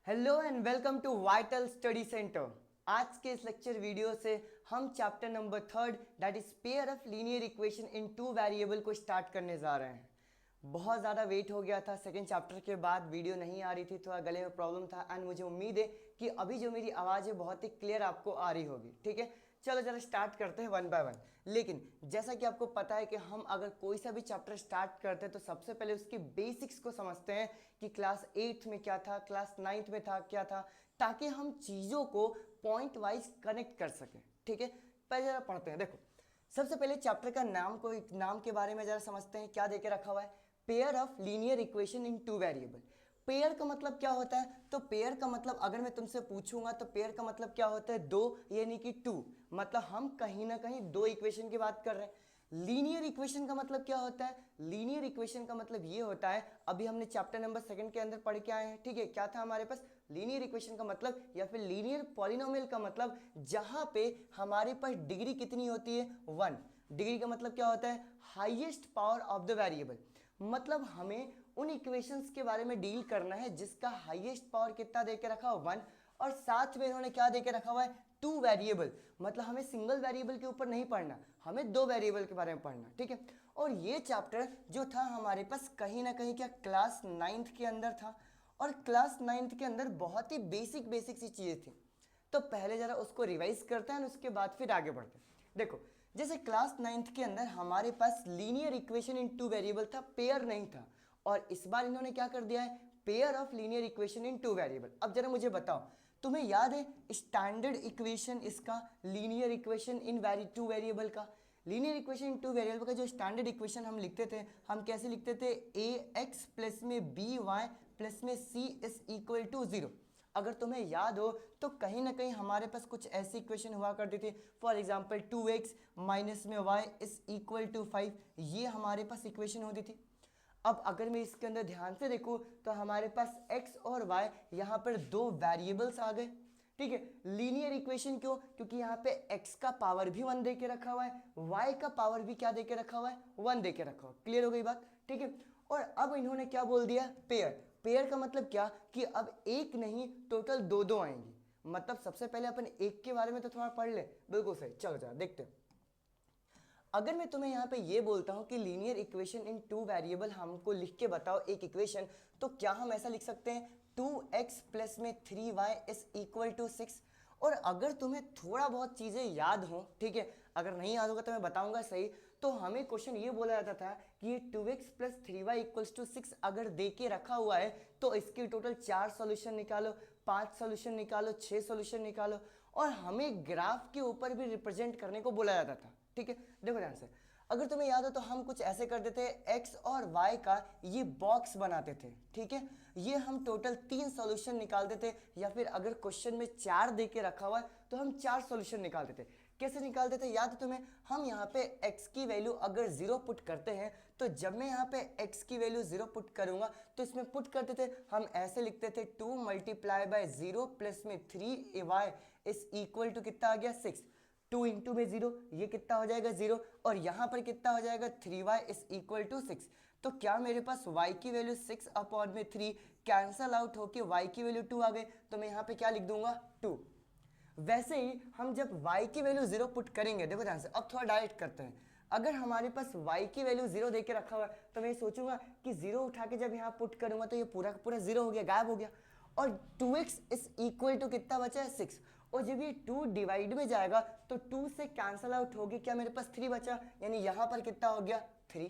Hello and welcome to vital study centre. आज के इस लेक्चर वीडियो से हम chapter number 3 that is pair of linear equation in two variable को start करने जा रहे हैं। बहुत ज़्यादा वेट हो गया था, सेकेंड चैप्टर के बाद वीडियो नहीं आ रही थी, थोड़ा गले में प्रॉब्लम था एंड मुझे उम्मीद है कि अभी जो मेरी आवाज़ है बहुत ही क्लियर आपको आ रही होगी। ठीक है, चलो जरा स्टार्ट करते हैं वन बाय वन। लेकिन जैसा कि आपको पता है कि हम अगर कोई सा भी चैप्टर स्टार्ट करते हैं तो सबसे पहले उसके बेसिक्स को समझते हैं कि क्लास 8th में क्या था, क्लास 9th में था क्या था, ताकि हम चीज़ों को पॉइंट वाइज कनेक्ट कर सकें। ठीक है, पहले जरा पढ़ते हैं। देखो, सबसे पहले चैप्टर का नाम के बारे में जरा समझते हैं। क्या देके रखा हुआ है? Pair of linear equation in two variable. Pair का मतलब क्या होता है? तो पेयर का मतलब अगर मैं तुमसे पूछूंगा तो पेयर का मतलब क्या होता है? दो, यानी कि टू। मतलब हम कहीं ना कहीं दो इक्वेशन की बात कर रहे हैं। लीनियर इक्वेशन का मतलब क्या होता है? लीनियर इक्वेशन का मतलब ये होता है, अभी हमने चैप्टर नंबर 2 के अंदर पढ़ के आए हैं। ठीक है, क्या था हमारे पास? लीनियर इक्वेशन का मतलब या फिर लीनियर पॉलिनोमियल का मतलब जहां पे हमारे पास डिग्री कितनी होती है? 1। डिग्री का मतलब क्या होता है? Highest power of the variable. मतलब हमें उन इक्वेशंस के बारे में डील करना है जिसका हाईएस्ट पावर कितना देके रखा हुआ? 1। और साथ में इन्होंने क्या देके रखा हुआ है? Two variable. मतलब हमें सिंगल वेरिएबल के ऊपर नहीं पढ़ना, हमें दो वेरिएबल के बारे में पढ़ना। ठीक है, और ये चैप्टर जो था हमारे पास कहीं ना कहीं क्या क्लास 9th के अंदर था, और क्लास 9th के अंदर बहुत ही बेसिक बेसिक सी चीज़ें थी। तो पहले जरा उसको रिवाइज करते हैं और उसके बाद फिर आगे बढ़ते हैं। देखो, जैसे क्लास 9th के अंदर हमारे पास linear equation in two variable था, पेयर नहीं था। और इस बार इन्होंने क्या कर दिया है? Pair of linear equation in two variable. अब जरा मुझे बताओ, तुम्हें याद है स्टैंडर्ड इक्वेशन इसका, linear equation in two variable का? Linear equation in two variable का जो स्टैंडर्ड इक्वेशन हम लिखते थे, हम कैसे लिखते थे? ए एक्स प्लस में बी वाई प्लस में सी इज इक्वल टू 0। अगर तुम्हें याद हो तो कहीं ना कहीं हमारे पास कुछ ऐसी इक्वेशन हुआ करती थी। फॉर एग्जांपल 2x माइनस में y इज इक्वल टू 5, ये हमारे पास इक्वेशन होती थी। अब अगर मैं इसके अंदर ध्यान से देखूं तो हमारे पास x और y यहाँ पर दो वेरिएबल्स आ गए। ठीक है, लीनियर इक्वेशन क्यों? क्योंकि यहाँ पे x का पावर भी 1 दे के रखा हुआ है, y का पावर भी क्या दे के रखा हुआ है? 1 दे के रखा हुआ। क्लियर हो गई बात? ठीक है, और अब इन्होंने क्या बोल दिया? पेयर। पेयर का मतलब क्या कि अब एक नहीं, टोटल दो दो आएंगी। मतलब सबसे पहले अपन एक के बारे में तो थोड़ा पढ़ ले। बिल्कुल सही, चलो जरा देखते हैं। अगर मैं तुम्हें यहाँ पे ये बोलता हूँ कि linear equation in two variable हमको लिख के बताओ एक इक्वेशन, तो क्या हम ऐसा लिख सकते हैं? 2x प्लस में 3y इज इक्वल टू 6। और अगर तुम्हें थोड़ा बहुत चीज़ें याद हो, ठीक है, अगर नहीं याद होगा तो मैं बताऊंगा सही, तो हमें क्वेश्चन ये बोला जाता था कि ये 2x plus 3y equals to 6 अगर दे के रखा हुआ है तो इसके टोटल 4 सॉल्यूशन निकालो, 5 सॉल्यूशन निकालो, 6 सॉल्यूशन निकालो, और हमें ग्राफ के ऊपर भी रिप्रेजेंट करने को बोला जाता था। ठीक है, देखो ध्यान से, अगर तुम्हें याद हो तो हम कुछ ऐसे करते थे, x और y का ये बॉक्स बनाते थे। ठीक है, ये हम टोटल 3 सॉल्यूशन निकालते थे, या फिर अगर क्वेश्चन में 4 दे के रखा हुआ है तो हम 4 सॉल्यूशन निकालते थे। कैसे निकालते थे याद है तुम्हें? हम यहाँ पे x की वैल्यू अगर 0 पुट करते हैं तो जब मैं यहाँ पे x की वैल्यू 0 पुट करूंगा तो इसमें पुट करते थे, हम ऐसे लिखते थे 2 मल्टीप्लाई बाय 0 प्लस में 3y इज इक्वल टू कितना आ गया? 6। 2 इंटू में 0, ये कितना हो जाएगा? 0, और यहाँ पर कितना हो जाएगा? 3y is equal to 6। तो क्या मेरे पास y की वैल्यू 6 अपॉन में 3 कैंसल आउट होके y की वैल्यू 2 आ गई, तो मैं यहाँ पे क्या लिख दूंगा? 2। वैसे ही हम जब y की वैल्यू 0 पुट करेंगे, देखो ध्यान से, अब थोड़ा डायरेक्ट करते हैं। अगर हमारे पास y की वैल्यू 0 दे के रखा हुआ है तो मैं सोचूंगा कि 0 उठा के जब यहाँ पुट करूंगा तो ये पूरा पूरा 0 हो गया, गायब हो गया, और 2x इज इक्वल टू कितना बचा है? 6। और जब ये 2 डिवाइड में जाएगा तो 2 से कैंसल आउट हो गया, क्या मेरे पास 3 बचा, यानी यहाँ पर कितना हो गया? 3।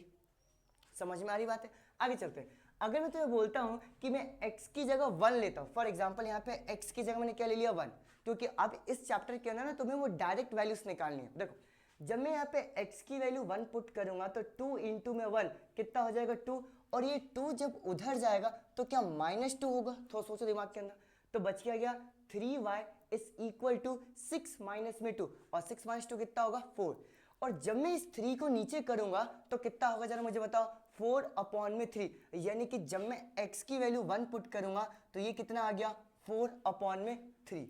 समझ में आ रही बात है? आगे चलते हैं। अगर मैं तुम्हें बोलता हूं कि मैं x की जगह 1 लेता हूं, फॉर एग्जांपल यहाँ पे x की जगह मैंने क्या ले लिया? 1, क्योंकि अब इस चैप्टर के अंदर ना तुम्हें वो डायरेक्ट वैल्यूज निकालनी है। देखो, जब मैं यहाँ पे x की वैल्यू 1 पुट करूंगा तो 2 इंटू में 1 कितना हो जाएगा? 2, और ये 2 जब उधर जाएगा तो क्या -2 होगा? थोड़ा सोचो दिमाग के अंदर, तो बच गया 3y is equal to 6 minus में 2, और 6 माइनस 2 कितना होगा? 4। और जब मैं इस 3 को नीचे करूंगा तो कितना होगा जरा मुझे बताओ? 4 अपॉन में 3, यानी कि जब मैं x की वैल्यू 1 पुट करूंगा तो ये कितना आ गया? 4 अपॉन में 3।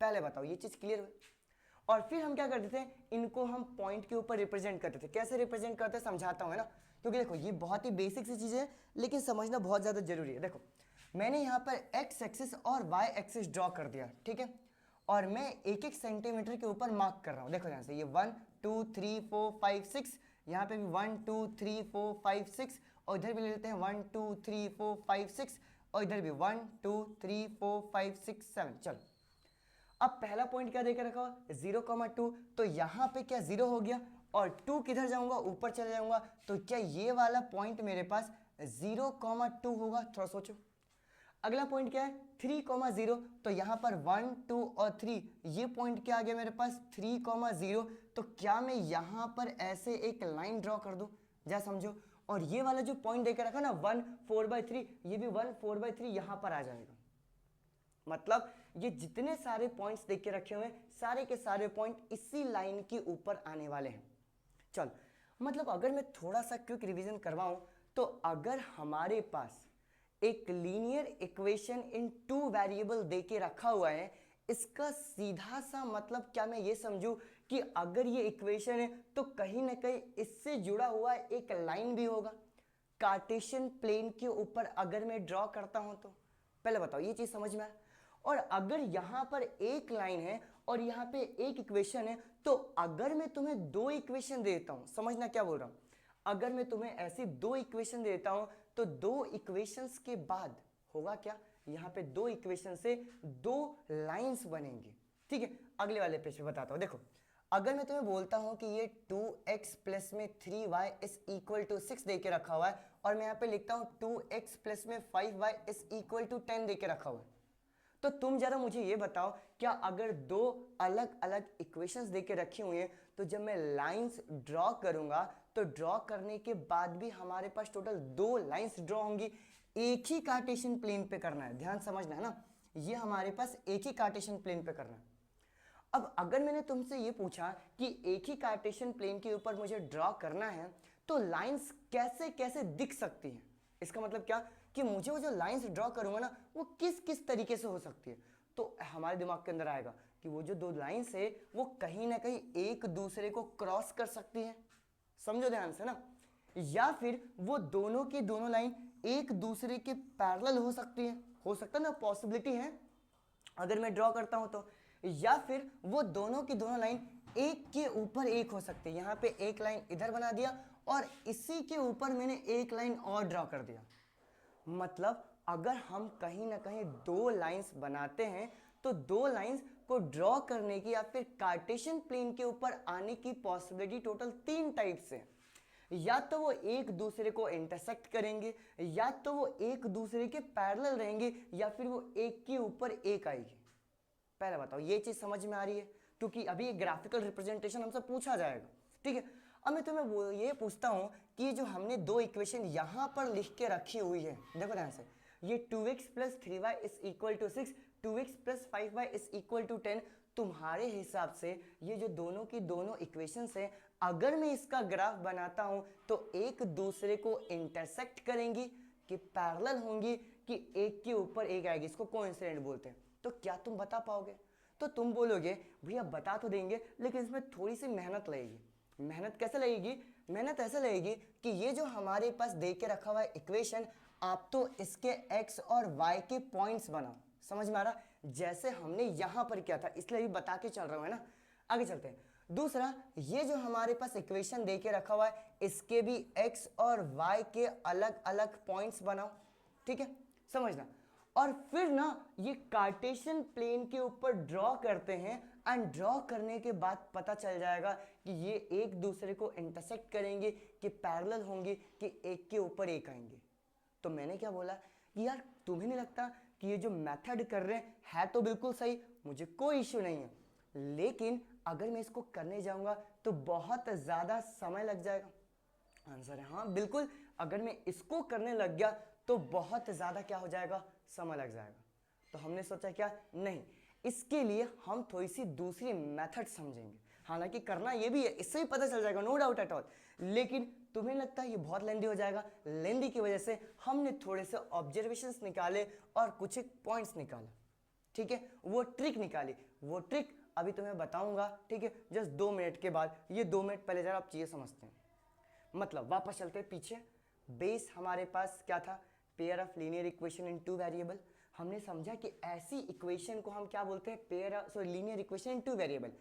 पहले बताओ ये चीज क्लियर हुई? और फिर हम क्या करते थे? इनको हम पॉइंट के ऊपर रिप्रेजेंट करते थे। कैसे रिप्रेजेंट करते हैं समझाता हूं, है ना, क्योंकि देखो ये बहुत ही बेसिक सी चीज है लेकिन समझना बहुत ज्यादा जरूरी है। देखो, मैंने यहाँ पर एक्स एक्सिस और वाई एक्सिस ड्रॉ कर दिया, ठीक है, और मैं एक एक सेंटीमीटर के ऊपर मार्क कर रहा हूँ। देखो यहाँ से ये 1 2 3 4 5 6, यहाँ पे भी 1 2 3 4 5 6, और इधर भी ले लेते हैं 1 2 3 4 5 6, और इधर भी 1 2 3 4 5 6 7। चलो अब पहला पॉइंट क्या देकर रखा हो 0,2, तो यहाँ पे क्या 0 हो गया, और 2 किधर जाऊंगा, ऊपर चले जाऊंगा, तो क्या ये वाला पॉइंट मेरे पास 0,2 होगा। थोड़ा सोचो। अगला पॉइंट क्या है 3,0, तो यहाँ पर 1 2 और 3, ये पॉइंट क्या आ गया मेरे पास 3,0, तो क्या मैं यहाँ पर ऐसे एक लाइन ड्रॉ कर दूं, जरा समझो। और ये वाला जो पॉइंट देकर रखा ना 1 4/3, ये भी 1 4/3 यहाँ पर आ जाएगा। मतलब ये जितने सारे पॉइंट्स देख के रखे हुए हैं, सारे के सारे पॉइंट इसी लाइन के ऊपर आने वाले हैं। चल मतलब अगर मैं थोड़ा सा क्विक रिवीजन करवाऊं, तो अगर हमारे पास एक लीनियर इक्वेशन इन 2 वेरिएबल देके रखा हुआ है, इसका सीधा सा मतलब क्या मैं ये समझूं कि अगर ये इक्वेशन है तो कहीं ना कहीं इससे जुड़ा हुआ एक लाइन भी होगा कार्टेशियन प्लेन के ऊपर। अगर मैं ड्रॉ करता हूं तो पहले बताओ ये चीज समझ में आया। और अगर यहां पर एक लाइन है और यहां पे एक इक्वेशन है, तो अगर मैं तुम्हें 2 इक्वेशन देता हूं, समझना क्या बोल रहा हूं, अगर मैं तुम्हें ऐसी 2 इक्वेशन देता हूं, तो 2 इक्वेशंस के बाद होगा क्या, यहां पे 2 इक्वेशन से 2 लाइंस बनेंगी। ठीक है, अगले वाले पेज पे बताता हूं। देखो अगर मैं तुम्हें बोलता हूं कि ये 2x प्लस में 3y इज इक्वल टू 6 देके रखा हुआ है, और मैं यहां पे लिखता हूं 2x प्लस में 5y इज इक्वल टू 10 देके रखा हुआ है, तो तुम जरा मुझे ये बताओ, क्या अगर 2 अलग अलग इक्वेशंस देके रखी हुई हैं, तो जब मैं लाइंस ड्रॉ करूंगा, तो ड्रॉ करने के बाद भी हमारे पास टोटल 2 लाइंस ड्रॉ होंगी। एक ही कार्टेशियन प्लेन पे करना है, ध्यान समझना है ना, ये हमारे पास एक ही कार्टेशियन प्लेन पे करना है। अब अगर मैंने तुमसे ये पूछा कि एक ही कार्टेशियन प्लेन के ऊपर मुझे ड्रॉ करना है, तो लाइंस कैसे कैसे दिख सकती हैं, इसका मतलब क्या कि मुझे वो जो लाइंस ड्रॉ करूंगा ना, वो किस किस तरीके से हो सकती है। तो हमारे दिमाग के अंदर आएगा कि वो जो 2 लाइंस है वो कहीं ना कहीं एक दूसरे को क्रॉस कर सकती है, समझो ध्यान से ना, या फिर वो दोनों की दोनों लाइन एक दूसरे के पैरेलल हो सकती है, हो सकता है ना, पॉसिबिलिटी है अगर मैं ड्रॉ करता हूं तो, या फिर वो दोनों की दोनों लाइन एक के ऊपर एक हो सकती है। यहां पे एक लाइन इधर बना दिया और इसी के ऊपर मैंने एक लाइन और ड्रॉ कर दिया। मतलब अगर हम कहीं ना कहीं 2 लाइंस बनाते हैं, तो 2 लाइंस को ड्रॉ करने की या फिर कार्टेशियन प्लेन के ऊपर आने की पॉसिबिलिटी टोटल 3 टाइप से, या तो वो एक दूसरे को इंटरसेक्ट करेंगे, या तो वो एक दूसरे के पैरेलल रहेंगे, या फिर वो एक के ऊपर एक आएगी। पहले बताओ ये चीज समझ में आ रही है, क्योंकि अभी ये ग्राफिकल रिप्रेजेंटेशन हमसे पूछा जाएगा। ठीक है, अब मैं तुम्हें वो ये पूछता हूं कि जो हमने 2 इक्वेशन यहां पर लिख के रखी हुई है, देखो ध्यान से, ये 2x plus 3y is equal to 6, 2x plus 5y is equal to 10, तुम्हारे हिसाब से ये जो दोनों की दोनों इक्वेशंस हैं, अगर मैं इसका ग्राफ बनाता हूं, तो एक दूसरे को इंटरसेक्ट करेंगी कि पैरेलल होंगी कि एक के ऊपर एक आएगी, इसको कोइंसिडेंट बोलते हैं। तो क्या तुम बता पाओगे? तो तुम बोलोगे भैया बता तो देंगे, लेकिन इसमें थोड़ी सी मेहनत लगेगी। मेहनत कैसे लगेगी? मेहनत ऐसे लगेगी कि ये जो हमारे पास दे के रखा हुआ है इक्वेशन, आप तो इसके x और y के पॉइंट्स बनाओ, समझ में आ रहा? जैसे हमने यहां पर किया था, इसलिए भी बता के चल रहा हूं, है ना। आगे चलते हैं। दूसरा, ये जो हमारे पास इक्वेशन दे के रखा हुआ है, इसके भी x और y के अलग अलग पॉइंट्स बनाओ, ठीक है, समझना। और फिर ना ये कार्टेशियन प्लेन के ऊपर ड्रॉ करते हैं, एंड ड्रॉ करने के बाद पता चल जाएगा कि ये एक दूसरे को इंटरसेक्ट करेंगे कि पैरेलल होंगे कि एक के ऊपर एक आएंगे। तो मैंने क्या बोला कि यार तुम्हें नहीं लगता कि ये जो मेथड कर रहे हैं है तो बिल्कुल सही, मुझे कोई इश्यू नहीं है, लेकिन अगर मैं इसको करने जाऊंगा तो बहुत ज़्यादा समय लग जाएगा। आंसर है हाँ बिल्कुल, अगर मैं इसको करने लग गया तो बहुत ज़्यादा क्या हो जाएगा, समय लग जाएगा। तो हमने सोचा क्या, नहीं, इसके लिए हम थोड़ी सी दूसरी मेथड समझेंगे। हालांकि करना ये भी है, इससे भी पता चल जाएगा, नो डाउट एट ऑल, लेकिन तुम्हें लगता है ये बहुत लेंदी हो जाएगा। लेंदी की वजह से हमने थोड़े से ऑब्जर्वेशंस निकाले और कुछ एक पॉइंट्स निकाला, ठीक है, वो ट्रिक निकाली। वो ट्रिक अभी तुम्हें बताऊंगा, ठीक है, जस्ट 2 मिनट के बाद। ये 2 मिनट पहले जरा आप चीज़ें समझते हैं। मतलब वापस चलते हैं पीछे। बेस हमारे पास क्या था, pair of linear equation in two variable. हमने समझा कि ऐसी इक्वेशन को हम क्या बोलते हैं, pair of linear equation in two variable.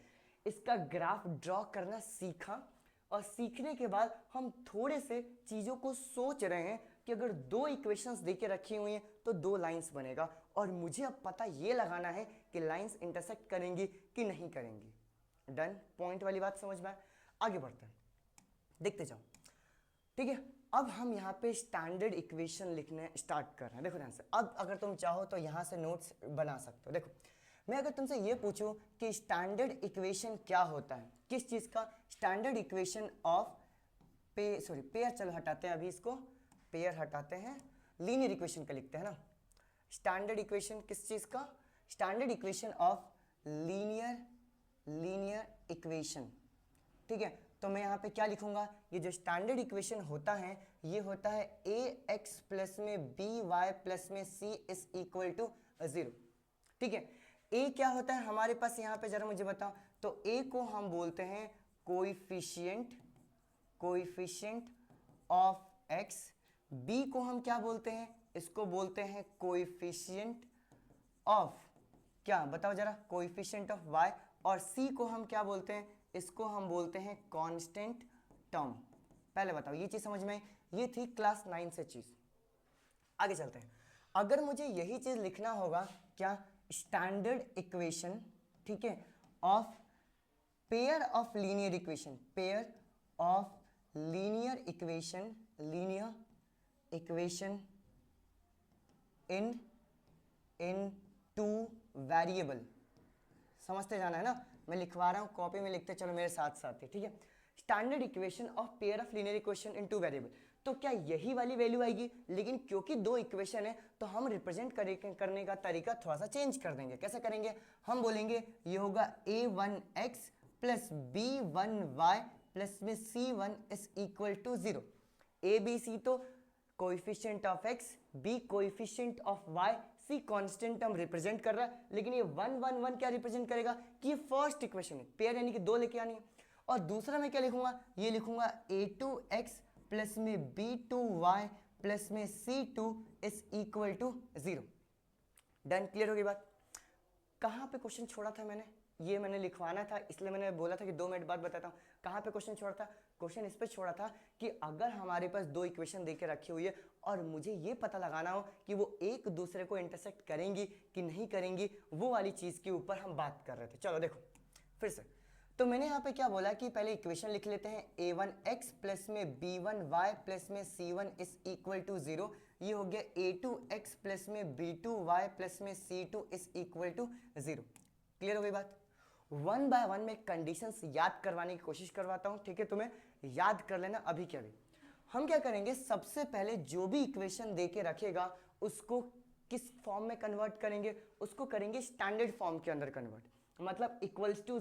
इसका ग्राफ ड्रॉ करना सीखा और सीखने के बाद हम थोड़े से चीज़ों को सोच रहे हैं कि अगर दो इक्वेशंस देके रखी हुई हैं तो दो लाइंस बनेगा, और मुझे अब पता ये लगाना है कि लाइंस इंटरसेक्ट करेंगी कि नहीं करेंगी। डन, पॉइंट वाली बात समझ में आए? आगे बढ़ते हैं, देखते जाओ। ठीक है, अब हम यहाँ पे स्टैंडर्ड इक्वेशन लिखने स्टार्ट कर रहे हैं। देखो ध्यान से, अब अगर तुम चाहो तो यहाँ से नोट्स बना सकते हो। देखो, मैं अगर तुमसे ये पूछूं कि स्टैंडर्ड इक्वेशन क्या होता है, किस चीज़ का, स्टैंडर्ड इक्वेशन ऑफ पेयर, चलो हटाते हैं अभी इसको, पेयर हटाते हैं, लीनियर इक्वेशन का लिखते हैं ना। स्टैंडर्ड इक्वेशन किस चीज़ का, standard equation of linear equation. ठीक है, तो मैं यहाँ पे क्या लिखूंगा, ये जो स्टैंडर्ड इक्वेशन होता है ये होता है ए एक्स प्लस में बी वाई प्लस में सी इज इक्वल टू 0। ठीक है, ए क्या होता है हमारे पास यहाँ पे, जरा मुझे बताओ। तो ए को हम बोलते हैं कोएफिशिएंट ऑफ एक्स, बी को हम क्या बोलते हैं, इसको बोलते हैं कोएफिशिएंट ऑफ क्या, बताओ जरा, कोएफिशिएंट ऑफ वाई, और सी को हम क्या बोलते हैं, इसको हम बोलते हैं कांस्टेंट टर्म। पहले बताओ ये चीज समझ में आई? ये थी क्लास 9 से चीज। आगे चलते हैं, अगर मुझे यही चीज लिखना होगा, क्या, स्टैंडर्ड इक्वेशन, ठीक है, of pair of linear equation, pair of linear equation in two variable. समझते जाना है ना, मैं लिखवा रहा हूँ, कॉपी में लिखते चलो मेरे साथ साथ ही। ठीक है, standard equation of pair of linear equation in two variable. तो क्या यही वाली वैल्यू आएगी, लेकिन क्योंकि दो इक्वेशन है तो हम रिप्रेजेंट करने का तरीका थोड़ा सा चेंज कर देंगे। कैसे करेंगे, हम बोलेंगे ये होगा a1x प्लस b1y प्लस में c1 is equal to 0। A B C तो coefficient of x, b coefficient of y, C constant term represent कर रहा है, लेकिन ये 1 1 1 क्या रिप्रेजेंट करेगा कि ये फर्स्ट इक्वेशन है, पेयर यानी कि दो लेके आनी है। और दूसरा मैं क्या लिखूंगा, ये लिखूंगा a2x प्लस में b2y प्लस में c2 is equal to 0। Done, clear होगी बात? कहाँ पे क्वेश्चन छोड़ा था मैंने, ये मैंने लिखवाना था, इसलिए मैंने बोला था कि 2 मिनट बाद बताता हूँ। कहाँ पे क्वेश्चन छोड़ा था, क्वेश्चन इस पे छोड़ा था कि अगर हमारे पास दो इक्वेशन देके रखी हुई है और मुझे ये पता लगाना हो कि वो एक दूसरे को इंटरसेक्ट करेंगी कि नहीं करेंगी, वो वाली चीज़ के ऊपर हम बात कर रहे थे। चलो देखो फिर से, तो मैंने यहाँ पे क्या बोला कि पहले इक्वेशन लिख लेते हैं, a1x प्लस में b1y प्लस में c1 इज इक्वल टू 0। ये हो गया a2x प्लस में b2y प्लस में c2 is equal to 0। Clear हो गई बात? 1 बाय 1 में कंडीशंस याद करवाने की कोशिश करवाता हूँ, ठीक है, तुम्हें याद कर लेना अभी के अभी। हम क्या करेंगे, सबसे पहले जो भी इक्वेशन दे के रखेगा उसको किस फॉर्म में कन्वर्ट करेंगे, उसको करेंगे स्टैंडर्ड फॉर्म के अंदर कन्वर्ट। मतलब इक्वल्स टू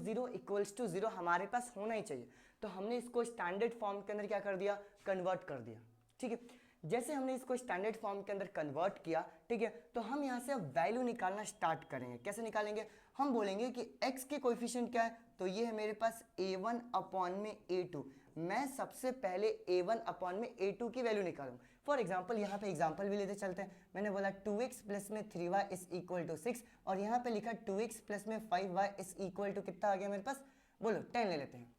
जीरो हमारे पास होना ही चाहिए, तो हमने इसको स्टैंडर्ड फॉर्म के अंदर क्या कर दिया, कन्वर्ट कर दिया। ठीक है, जैसे हमने इसको स्टैंडर्ड फॉर्म के अंदर कन्वर्ट किया, ठीक है, तो हम यहाँ से अब वैल्यू निकालना स्टार्ट करेंगे। कैसे निकालेंगे, हम बोलेंगे कि x के कोएफिशिएंट क्या है, तो ये है मेरे पास a1 अपॉन में a2। मैं सबसे पहले a1 अपॉन में a2 की वैल्यू निकालूँ। फॉर एग्जाम्पल यहाँ पे एग्जाम्पल भी लेते चलते हैं। मैंने बोला 2x प्लस में 3y इज इक्वल टू 6, और यहाँ पे लिखा 2x प्लस में 5y इज इक्वल टू कितना आ गया मेरे पास, बोलो 10 ले लेते हैं।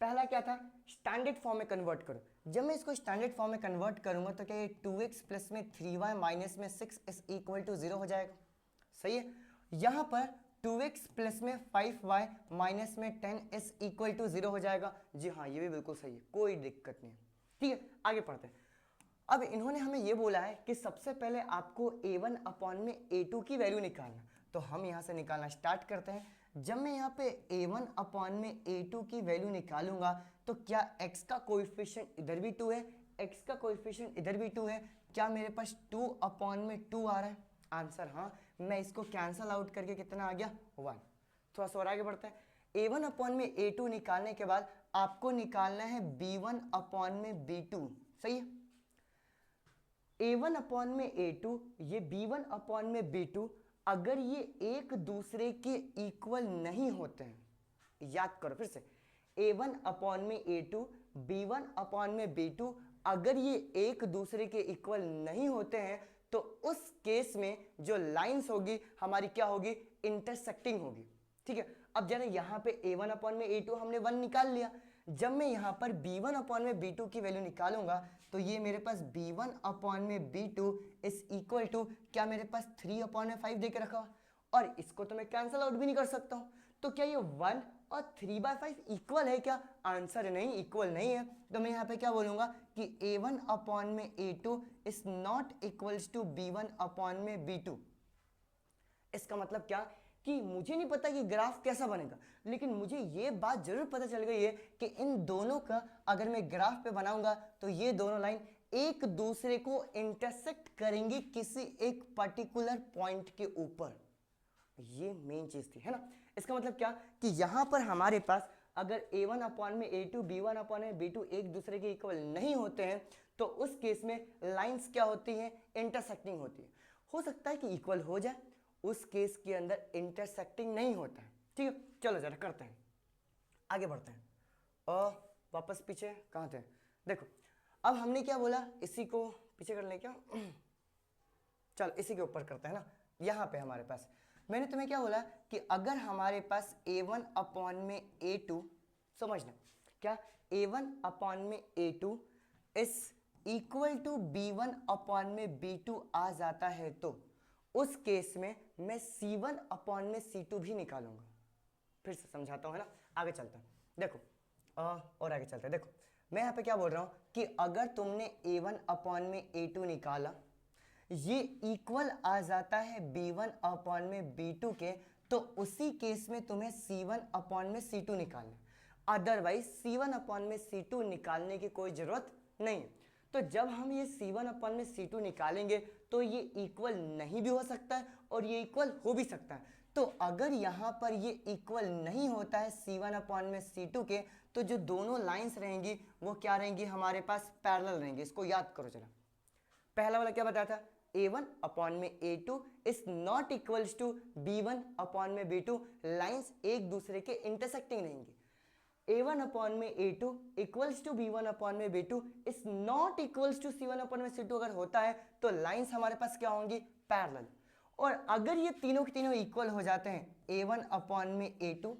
पहला क्या था, स्टैंडर्ड फॉर्म में कन्वर्ट करो। जब मैं इसको स्टैंडर्ड फॉर्म में कन्वर्ट करूंगा तो क्या ये 2x प्लस में 3y माइनस में 6 इज इक्वल टू 0 हो जाएगा। सही है, यहाँ पर 2x प्लस में 5y माइनस में 10 इज इक्वल टू 0 हो जाएगा। जी हाँ, ये भी बिल्कुल सही है, कोई दिक्कत नहीं है। ठीक है, आगे पढ़ते हैं। अब इन्होंने हमें ये बोला है कि सबसे पहले आपको a1 अपॉन में a2 की वैल्यू निकालना, तो हम यहाँ से निकालना स्टार्ट करते हैं। जब मैं यहाँ पे a1 अपॉन में a2 की वैल्यू निकालूंगा तो क्या x का कोएफिशिएंट इधर भी 2 है, x का कोएफिशिएंट इधर भी 2 है, क्या मेरे पास 2 अपॉन में 2 आ रहा है? आंसर हाँ। मैं इसको कैंसल आउट करके कितना आ गया, 1। थोड़ा सा और आगे बढ़ते हैं। a1 अपॉन में a2 निकालने के बाद आपको निकालना है b1 अपॉन में b2। सही है, a1 अपॉन में a2, ये b1 अपॉन में b2, अगर ये एक दूसरे के इक्वल नहीं होते हैं, याद करो फिर से, a1 अपॉन में a2, b1 अपॉन में b2, अगर ये एक दूसरे के इक्वल नहीं होते हैं तो उस केस में जो लाइंस होगी हमारी क्या होगी, इंटरसेक्टिंग होगी। ठीक है, अब जरा यहाँ पे a1 अपॉन में a2 हमने 1 निकाल लिया। जब मैं यहाँ पर b1 अपॉन में b2 की वैल्यू निकालूंगा तो ये मेरे पास b1 अपॉन में b2 इज इक्वल टू क्या, मेरे पास 3 अपॉन में 5 देके रखा हुआ, और इसको तो मैं कैंसिल आउट भी नहीं कर सकता हूँ। तो क्या ये 1 और 3/5 इक्वल है क्या? आंसर नहीं, इक्वल नहीं है। तो मैं यहाँ पे क्या बोलूंगा कि a1 अपॉन में a2 is not equals to b1 upon में b2। इसका मतलब क्या कि मुझे नहीं पता कि ग्राफ कैसा बनेगा, लेकिन मुझे ये बात जरूर पता चल गई है कि इन दोनों का अगर मैं ग्राफ पे बनाऊंगा तो ये दोनों लाइन एक दूसरे को इंटरसेक्ट करेंगी किसी एक पर्टिकुलर पॉइंट के ऊपर। ये मेन चीज थी, है ना। इसका मतलब क्या कि यहां पर हमारे पास अगर a1 अपॉन में a2 b1 अपॉन में b2 एक दूसरे के इक्वल नहीं होते हैं तो उस केस में लाइंस क्या होती हैं, इंटरसेक्टिंग होती है। हो सकता है कि इक्वल हो जाए, उस केस के अंदर इंटरसेक्टिंग नहीं होता है। ठीक है, चलो जरा करते हैं, आगे बढ़ते हैं। और वापस पीछे कहाँ थे, देखो अब हमने क्या बोला, इसी को पीछे कर लें क्या, चलो इसी के ऊपर करते हैं ना। यहाँ पे हमारे पास मैंने तुम्हें क्या बोला कि अगर हमारे पास a1 अपॉन में a2, समझना क्या, a1 अपॉन में a2 is equal to b1 upon में b2 आ जाता है तो उस केस में मैं c1 अपॉन में c2 भी निकालूंगा। फिर से समझाता हूँ, है ना, आगे चलता है। देखो और आगे चलते हैं। देखो मैं यहाँ पे क्या बोल रहा हूँ कि अगर तुमने a1 अपॉन में a2 निकाला, ये इक्वल आ जाता है b1 अपॉन में b2 के, तो उसी केस में तुम्हें c1 अपॉन में c2 निकालना है। अदरवाइज c1 अपॉन में c2 निकालने की कोई जरूरत नहीं है। तो जब हम ये c1 अपॉन में c2 निकालेंगे तो ये इक्वल नहीं भी हो सकता है और ये इक्वल हो भी सकता है। तो अगर यहाँ पर ये इक्वल नहीं होता है c1 अपॉन में c2 के, तो जो दोनों लाइंस रहेंगी वो क्या रहेंगी, हमारे पास पैरेलल रहेंगी। इसको याद करो जरा। पहला वाला क्या बताया था, a1 अपॉन में a2 is not equals to b1 upon में b2, लाइंस एक दूसरे के इंटरसेक्टिंग रहेंगी। a1 अपॉन में a2 equals to b1 upon में b2 is not equals to c1 upon में c2 अगर होता है तो लाइंस हमारे पास क्या होंगी, पैरेलल। और अगर ये तीनों के तीनों इक्वल हो जाते हैं a1 अपॉन में a2,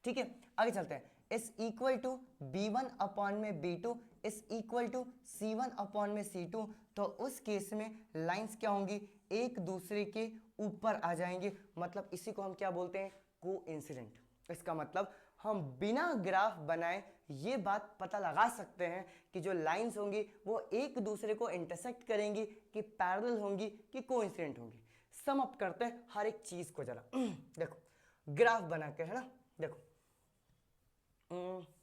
ठीक है, आगे चलते हैं, is equal to b1 upon में b2 is equal to c1 upon में c2, तो उस केस में लाइंस क्या होंगी, एक दूसरे के ऊपर आ जाएंगे। मतलब इसी को हम क्या बोलते हैं, कोइंसिडेंट। इसका मतलब हम बिना ग्राफ बनाए ये बात पता लगा सकते हैं कि जो लाइंस होंगी वो एक दूसरे को इंटरसेक्ट करेंगी, कि पैरेलल होंगी, कि कोइंसिडेंट होंगी। सम अप करते हैं हर एक चीज को जरा। देखो ग्राफ बना के, है ना, देखो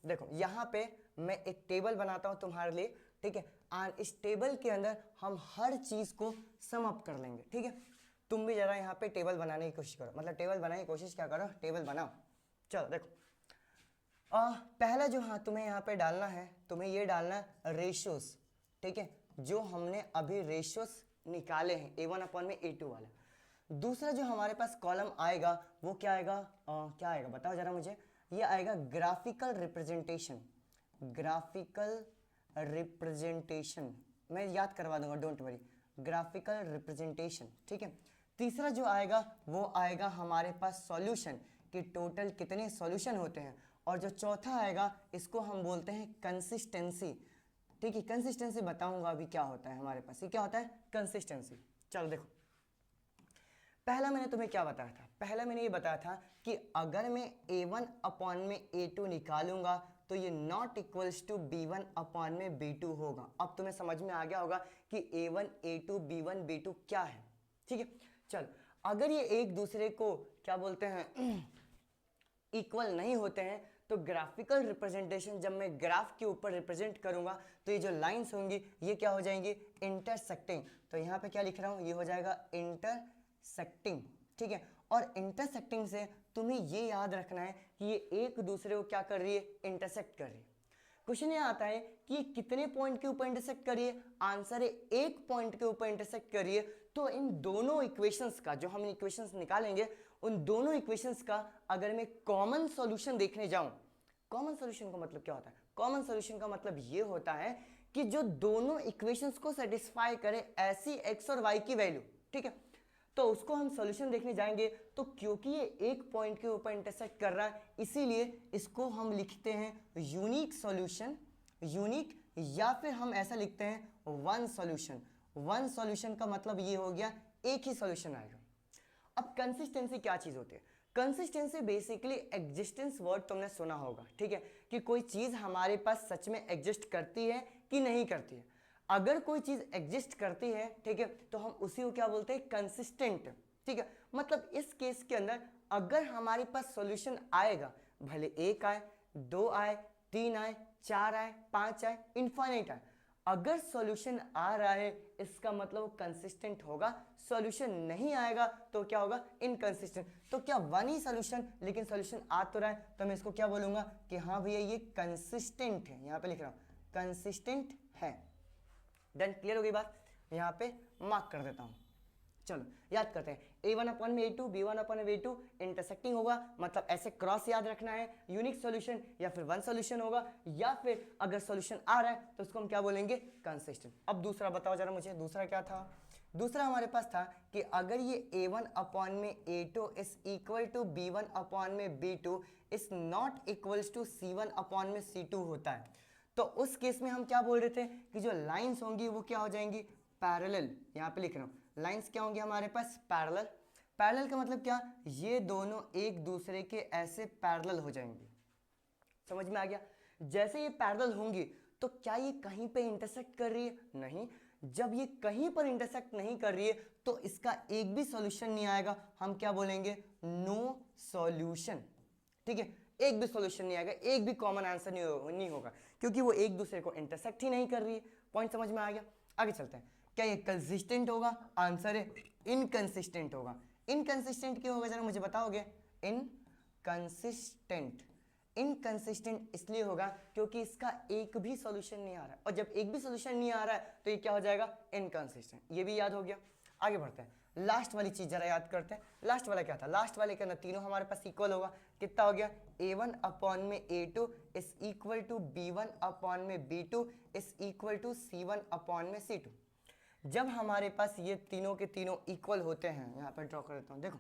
देखो यहाँ पे मैं एक टेबल बनाता हूँ तुम्हारे लिए, ठीक है, और इस टेबल के अंदर हम हर चीज को सम अप कर लेंगे। ठीक है, तुम भी जरा यहाँ पे टेबल बनाने की कोशिश करो, मतलब टेबल बनाने की कोशिश क्या करो, टेबल बनाओ। चलो देखो पहला जो हाँ तुम्हें यहाँ पे डालना है, तुम्हें ये डालना है रेशियोज। ठीक है, जो हमने अभी रेशियोज निकाले हैं a1 अपॉन में a2 वाला। दूसरा जो हमारे पास कॉलम आएगा वो क्या आएगा, क्या आएगा बताओ जरा मुझे, ये आएगा ग्राफिकल रिप्रेजेंटेशन। ग्राफिकल रिप्रेजेंटेशन मैं याद करवा दूंगा, डोंट वरी, ग्राफिकल रिप्रेजेंटेशन। ठीक है, तीसरा जो आएगा वो आएगा हमारे पास सॉल्यूशन, कि टोटल कितने सॉल्यूशन होते हैं। और जो चौथा आएगा इसको हम बोलते हैं कंसिस्टेंसी। ठीक है, कंसिस्टेंसी बताऊंगा अभी क्या होता है हमारे पास, ये क्या होता है, कंसिस्टेंसी। चलो देखो पहला मैंने तुम्हें क्या बताया था, पहला मैंने ये बताया था कि अगर मैं a1 अपॉन में a2 निकालूंगा तो ये not equals to b1 upon में b2 होगा। अब तुम्हें समझ में आ गया होगा कि a1 a2 b1 b2 क्या है। ठीक है, चल अगर ये एक दूसरे को क्या बोलते हैं, इक्वल नहीं होते हैं, तो ग्राफिकल रिप्रेजेंटेशन जब मैं ग्राफ के ऊपर रिप्रेजेंट करूंगा तो ये जो लाइंस होंगी ये क्या हो जाएंगी, इंटरसेक्टिंग। तो यहाँ पे क्या लिख रहा हूँ, ये हो जाएगा इंटरसेक्टिंग। ठीक है, और इंटरसेक्टिंग से तुम्हें ये याद रखना है कि ये एक दूसरे को क्या कर रही है, इंटरसेक्ट कर रही है। क्वेश्चन ये आता है कि कितने पॉइंट के ऊपर इंटरसेक्ट कर रही है, आंसर है एक पॉइंट के ऊपर इंटरसेक्ट कर रही है। तो इन दोनों इक्वेशंस का जो हम इक्वेशंस निकालेंगे, उन दोनों इक्वेशंस का अगर मैं कॉमन सॉल्यूशन देखने जाऊं, कॉमन सॉल्यूशन का मतलब क्या होता है, कॉमन सॉल्यूशन का मतलब ये होता है कि जो दोनों इक्वेशंस को सेटिस्फाई करे ऐसी x और y की वैल्यू, ठीक है। तो उसको हम सॉल्यूशन देखने जाएंगे। तो क्योंकि ये एक पॉइंट के ऊपर इंटरसेक्ट कर रहा है, इसीलिए इसको हम लिखते हैं यूनिक सॉल्यूशन, यूनिक, या फिर हम ऐसा लिखते हैं वन सॉल्यूशन। वन सॉल्यूशन का मतलब ये हो गया एक ही सॉल्यूशन आएगा। अब कंसिस्टेंसी क्या चीज होती है? कंसिस्टेंसी बेसिकली एग्जिस्टेंस वर्ड तुमने सुना होगा, ठीक है, कि कोई चीज हमारे पास सच में एग्जिस्ट करती है कि नहीं करती है। अगर कोई चीज एग्जिस्ट करती है, ठीक है, तो हम उसी को क्या बोलते हैं? कंसिस्टेंट, ठीक है। मतलब इस केस के अंदर अगर हमारे पास सॉल्यूशन आएगा, भले एक आए, दो आए, तीन आए, चार आए, पांच आए, इनफाइनाइट आए, अगर सॉल्यूशन आ रहा है इसका मतलब कंसिस्टेंट होगा। सॉल्यूशन नहीं आएगा तो क्या होगा? इनकंसिस्टेंट। तो क्या वन ही सॉल्यूशन, लेकिन सॉल्यूशन आ तो रहा है, तो मैं इसको क्या बोलूंगा कि हाँ भैया ये कंसिस्टेंट है। यहां पे लिख रहा हूं कंसिस्टेंट है। देन क्लियर हो गई बात? यहां पे मार्क कर देता हूं। चलो याद करते हैं, a1 अपॉन में a2, b1 अपॉन में b2 इंटरसेक्टिंग होगा, मतलब ऐसे क्रॉस याद रखना है। यूनिक सॉल्यूशन या फिर वन सॉल्यूशन होगा, या फिर अगर सॉल्यूशन आ रहा है तो उसको हम क्या बोलेंगे? कंसिस्टेंट। अब दूसरा बताओ जरा मुझे, दूसरा क्या था? दूसरा हमारे पास था कि अगर ये a1 अपॉन में a2 is equal to b1 upon में b2 is not equals to c1 upon में c2 होता है, तो उस केस में हम क्या बोल रहे थे कि जो लाइंस होंगी वो क्या हो जाएंगी? पैरेलल। यहां पे लिख रहा हूं लाइंस क्या होंगी हमारे पास? पैरेलल। पैरेलल का मतलब क्या? ये दोनों एक दूसरे के ऐसे पैरेलल हो जाएंगे। समझ में आ गया? जैसे ये पैरेलल होंगी तो क्या ये कहीं पे इंटरसेक्ट कर रही है? नहीं। जब ये कहीं पर इंटरसेक्ट नहीं कर रही है तो इसका एक भी सॉल्यूशन नहीं आएगा। हम क्या बोलेंगे? नो सॉल्यूशन, ठीक है। एक भी सॉल्यूशन नहीं आएगा, एक भी कॉमन आंसर नहीं होगा, क्योंकि वो एक दूसरे को इंटरसेक्ट ही नहीं कर रही है। पॉइंट समझ में आ गया? आगे चलते हैं। क्या ये कंसिस्टेंट होगा? आंसर है इनकंसिस्टेंट होगा। इनकंसिस्टेंट क्यों होगा जरा मुझे बताओगे? इनकंसिस्टेंट, इनकंसिस्टेंट इसलिए होगा क्योंकि इसका एक भी सॉल्यूशन नहीं आ रहा है, और जब एक भी सॉल्यूशन नहीं आ रहा है तो ये क्या हो जाएगा? इनकंसिस्टेंट। ये भी याद हो गया। आगे बढ़ते हैं, लास्ट वाली चीज जरा याद करते हैं। लास्ट वाला क्या था? लास्ट वाले के अंदर तीनों हमारे पास इक्वल होगा। कितना हो गया? a1 अपॉन में a2 is equal to b1 upon में b2 is equal to c1 upon में c2। जब हमारे पास ये तीनों के तीनों इक्वल होते हैं, यहाँ पर ड्रॉ कर देता हूँ, देखो,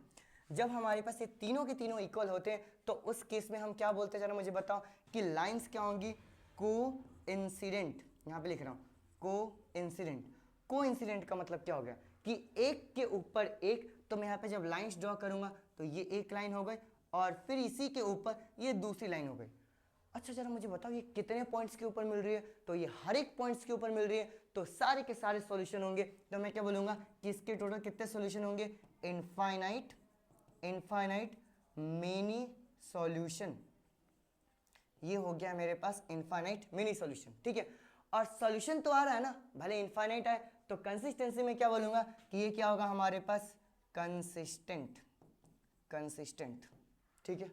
जब हमारे पास ये तीनों के तीनों इक्वल होते हैं तो उस केस में हम क्या बोलते हैं जरा मुझे बताओ कि लाइंस क्या होंगी? को इंसिडेंट। यहाँ पे लिख रहा हूँ को इंसिडेंट। को इंसिडेंट का मतलब क्या हो गया कि एक के ऊपर एक, तो मैं यहाँ पे जब लाइंस ड्रॉ करूंगा तो ये एक लाइन हो गई और फिर इसी के ऊपर ये दूसरी लाइन हो गई। अच्छा जरा मुझे बताओ ये कितने पॉइंट्स के ऊपर मिल रही है? तो ये हर एक पॉइंट्स के ऊपर मिल रही है, तो सारे के सारे सॉल्यूशन होंगे। तो मैं क्या बोलूंगा कि इसके टोटल कितने सॉल्यूशन होंगे? Infinite, infinite many solution. ये हो गया मेरे पास इनफाइनाइट मिनी सॉल्यूशन, ठीक है। और सॉल्यूशन तो आ रहा है ना, भले इनफाइनाइट है, तो कंसिस्टेंसी में क्या बोलूंगा कि ये क्या होगा हमारे पास? कंसिस्टेंट, कंसिस्टेंट, ठीक है।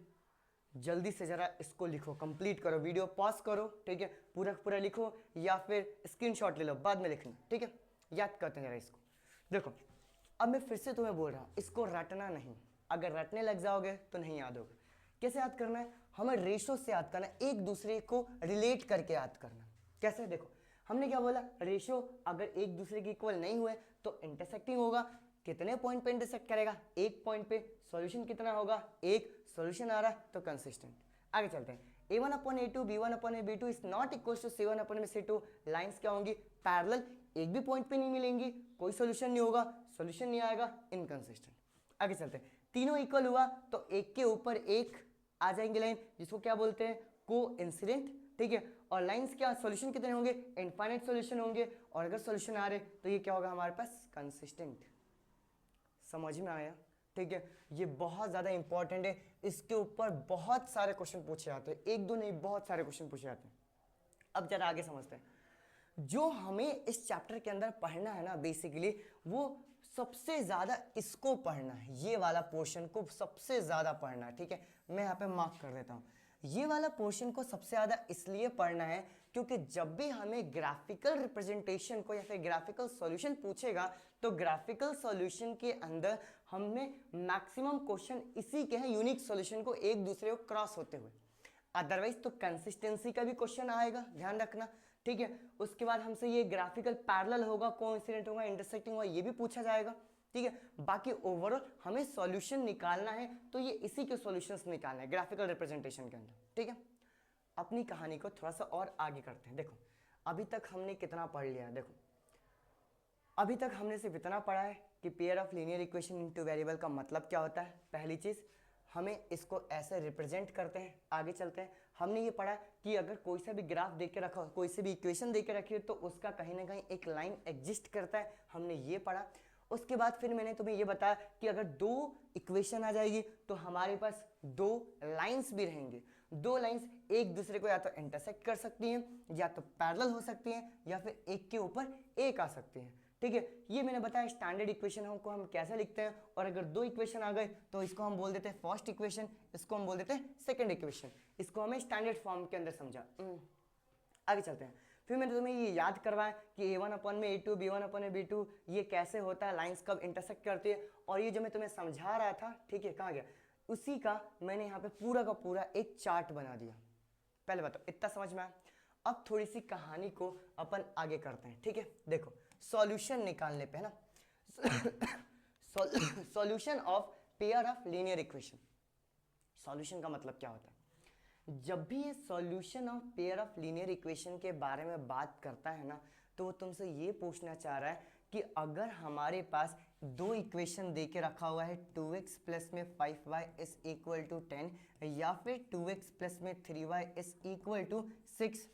जल्दी से जरा इसको लिखो, कंप्लीट करो, वीडियो पॉज करो, ठीक है, पूरा पूरा लिखो या फिर स्क्रीनशॉट ले लो, बाद में लिखना, ठीक है। याद करते हैं जरा इसको। देखो अब मैं फिर से तुम्हें बोल रहा हूँ, इसको रटना नहीं। अगर रटने लग जाओगे तो नहीं याद होगा। कैसे याद करना है? हमें रेशो से याद करना है, एक दूसरे को रिलेट करके याद करना। कैसे? देखो हमने क्या बोला? रेशो अगर एक दूसरे के इक्वल नहीं हुए तो इंटरसेक्टिंग होगा। कितने पॉइंट पे इंटरसेक्ट करेगा? एक पॉइंट पे। सॉल्यूशन कितना होगा? एक। सॉल्यूशन आ रहा है तो कंसिस्टेंट। आगे चलते हैं। a1 upon a2 b1 upon b2 is not equal to c1 upon c2। Lines क्या होंगी? पैरेलल। एक भी पॉइंट पे नहीं मिलेंगी, कोई सॉल्यूशन नहीं होगा, सॉल्यूशन नहीं आएगा, इनकंसिस्टेंट। आगे चलते हैं। तीनों इक्वल हुआ तो एक के ऊपर एक आ जाएंगे लाइन, जिसको क्या बोलते हैं? को इंसिडेंट, ठीक है। और लाइंस क्या? सॉल्यूशन कितने होंगे? इनफाइनाइट सॉल्यूशन होंगे, और अगर सॉल्यूशन आ रहे तो ये क्या होगा हमारे पास? कंसिस्टेंट। समझ में आया? ठीक है, ये बहुत ज़्यादा इंपॉर्टेंट है। इसके ऊपर बहुत सारे क्वेश्चन पूछे जाते हैं, एक दो नहीं, बहुत सारे क्वेश्चन पूछे जाते हैं। अब जरा आगे समझते हैं। जो हमें इस चैप्टर के अंदर पढ़ना है ना, बेसिकली वो सबसे ज़्यादा इसको पढ़ना है, ये वाला पोर्शन को सबसे ज़्यादा पढ़ना है, ठीक है। मैं यहाँ पे मार्क कर देता हूँ। ये वाला पोर्शन को सबसे ज़्यादा इसलिए पढ़ना है क्योंकि जब भी हमें ग्राफिकल रिप्रेजेंटेशन को या फिर ग्राफिकल सॉल्यूशन पूछेगा तो ग्राफिकल सॉल्यूशन के अंदर हमें मैक्सिमम क्वेश्चन इसी के हैं, यूनिक सॉल्यूशन को एक दूसरे को क्रॉस होते हुए। अदरवाइज तो कंसिस्टेंसी का भी क्वेश्चन आएगा, ध्यान रखना। ठीक है। उसके बाद हमसे ये ग्राफिकल पैरेलल होगा, कोइंसिडेंट होगा, इंटरसेक्टिंग होगा, ये भी पूछा जाएगा। ठीक है। बाकी ओवरऑल हमें सॉल्यूशन निकालना है, तो ये इसी के सॉल्यूशंस निकालना है ग्राफिकल रिप्रेजेंटेशन के अंदर। ठीक है। अपनी कहानी को थोड़ा सा और आगे करते हैं। देखो अभी तक हमने कितना पढ़ लिया है। देखो अभी तक हमने सिर्फ इतना पढ़ा है कि pair of linear equation into variable का मतलब क्या होता है। पहली चीज हमें इसको ऐसे रिप्रेजेंट करते हैं। आगे चलते हैं। हमने ये पढ़ा कि अगर कोई सा भी ग्राफ दे के रखा हो, कोई सी भी इक्वेशन दे के रखी हो, तो उसका कहीं ना कहीं एक लाइन एग्जिस्ट करता है। हमने ये पढ़ा। उसके बाद फिर मैंने तुम्हें ये बताया कि अगर दो इक्वेशन आ जाएगी तो हमारे पास दो लाइंस भी रहेंगे। दो लाइंस एक दूसरे को या तो इंटरसेक्ट कर सकती हैं, या तो पैरेलल हो सकती हैं, या फिर एक के ऊपर एक आ सकती हैं। ठीक है। ये मैंने बताया स्टैंडर्ड इक्वेशन को हम कैसे लिखते हैं। और अगर दो इक्वेशन आ गए तो इसको हम बोल देते हैं फर्स्ट इक्वेशन, इसको हम बोल देते हैं सेकंड इक्वेशन। इसको हमें स्टैंडर्ड फॉर्म के अंदर समझा। आगे चलते हैं। फिर मैंने तुम्हें ये याद करवाया कि a1 अपन में a2, b1 अपन में b2 ये कैसे होता है, लाइंस कब इंटरसेक्ट करती है। और ये जो मैं तुम्हें समझा रहा था, ठीक है, कहाँ गया, उसी का मैंने यहाँ पे पूरा का पूरा एक चार्ट बना दिया। पहले बताओ इतना समझ में आया। अब थोड़ी सी कहानी को अपन आगे करते हैं। ठीक है। देखो सॉल्यूशन निकालने पे है ना, solution of pair of linear equation. Solution का मतलब क्या होता है? जब भी ये solution of pair of linear equation के बारे में बात करता है ना, तो वो तुमसे ये पूछना चाह रहा है कि अगर हमारे पास दो इक्वेशन दे के रखा हुआ है 2x प्लस में 5y इज इक्वल टू 10 या फिर 2x प्लस में 3y इज इक्वल टू 6,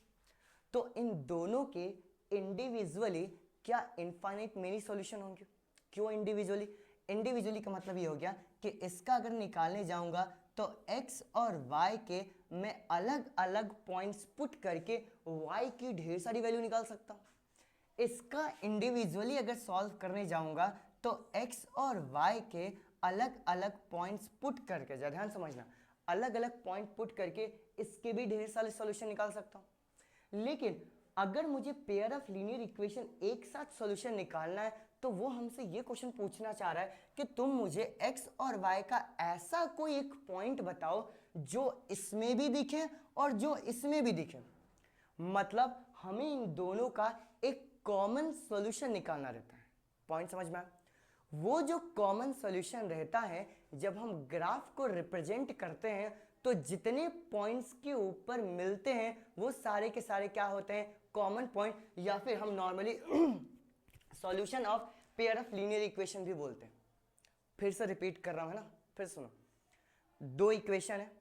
तो इन दोनों के इंडिविजुअली क्या इनफाइनाइट मेनी सॉल्यूशन होंगे? क्यों इंडिविजुअली? इंडिविजुअली का मतलब ये हो गया कि इसका अगर निकालने जाऊंगा तो x और y के मैं अलग अलग पॉइंट्स पुट करके y की ढेर सारी वैल्यू निकाल सकता हूं। इसका इंडिविजुअली अगर सॉल्व करने जाऊंगा तो x और y के अलग अलग पॉइंट्स पुट करके, जरा ध्यान समझना, अलग अलग पॉइंट पुट करके इसके भी ढेर सारे सॉल्यूशन निकाल सकता हूं। लेकिन अगर मुझे पेयर ऑफ लीनियर इक्वेशन एक साथ सॉल्यूशन निकालना है तो वो हमसे ये क्वेश्चन पूछना चाह रहा है कि तुम मुझे x और y का ऐसा कोई एक पॉइंट बताओ जो इसमें भी दिखे और जो इसमें भी दिखे। मतलब हमें इन दोनों का एक कॉमन सॉल्यूशन निकालना रहता है। पॉइंट समझ में आया? वो जो कॉमन सॉल्यूशन रहता है, जब हम ग्राफ को रिप्रेजेंट करते हैं तो जितने पॉइंट्स के ऊपर मिलते हैं वो सारे के सारे क्या होते हैं? कॉमन पॉइंट, या फिर हम normally solution of pair of linear equation भी बोलते हैं। फिर से रिपीट कर रहा हूं, है ना, फिर सुनो। दो इक्वेशन है,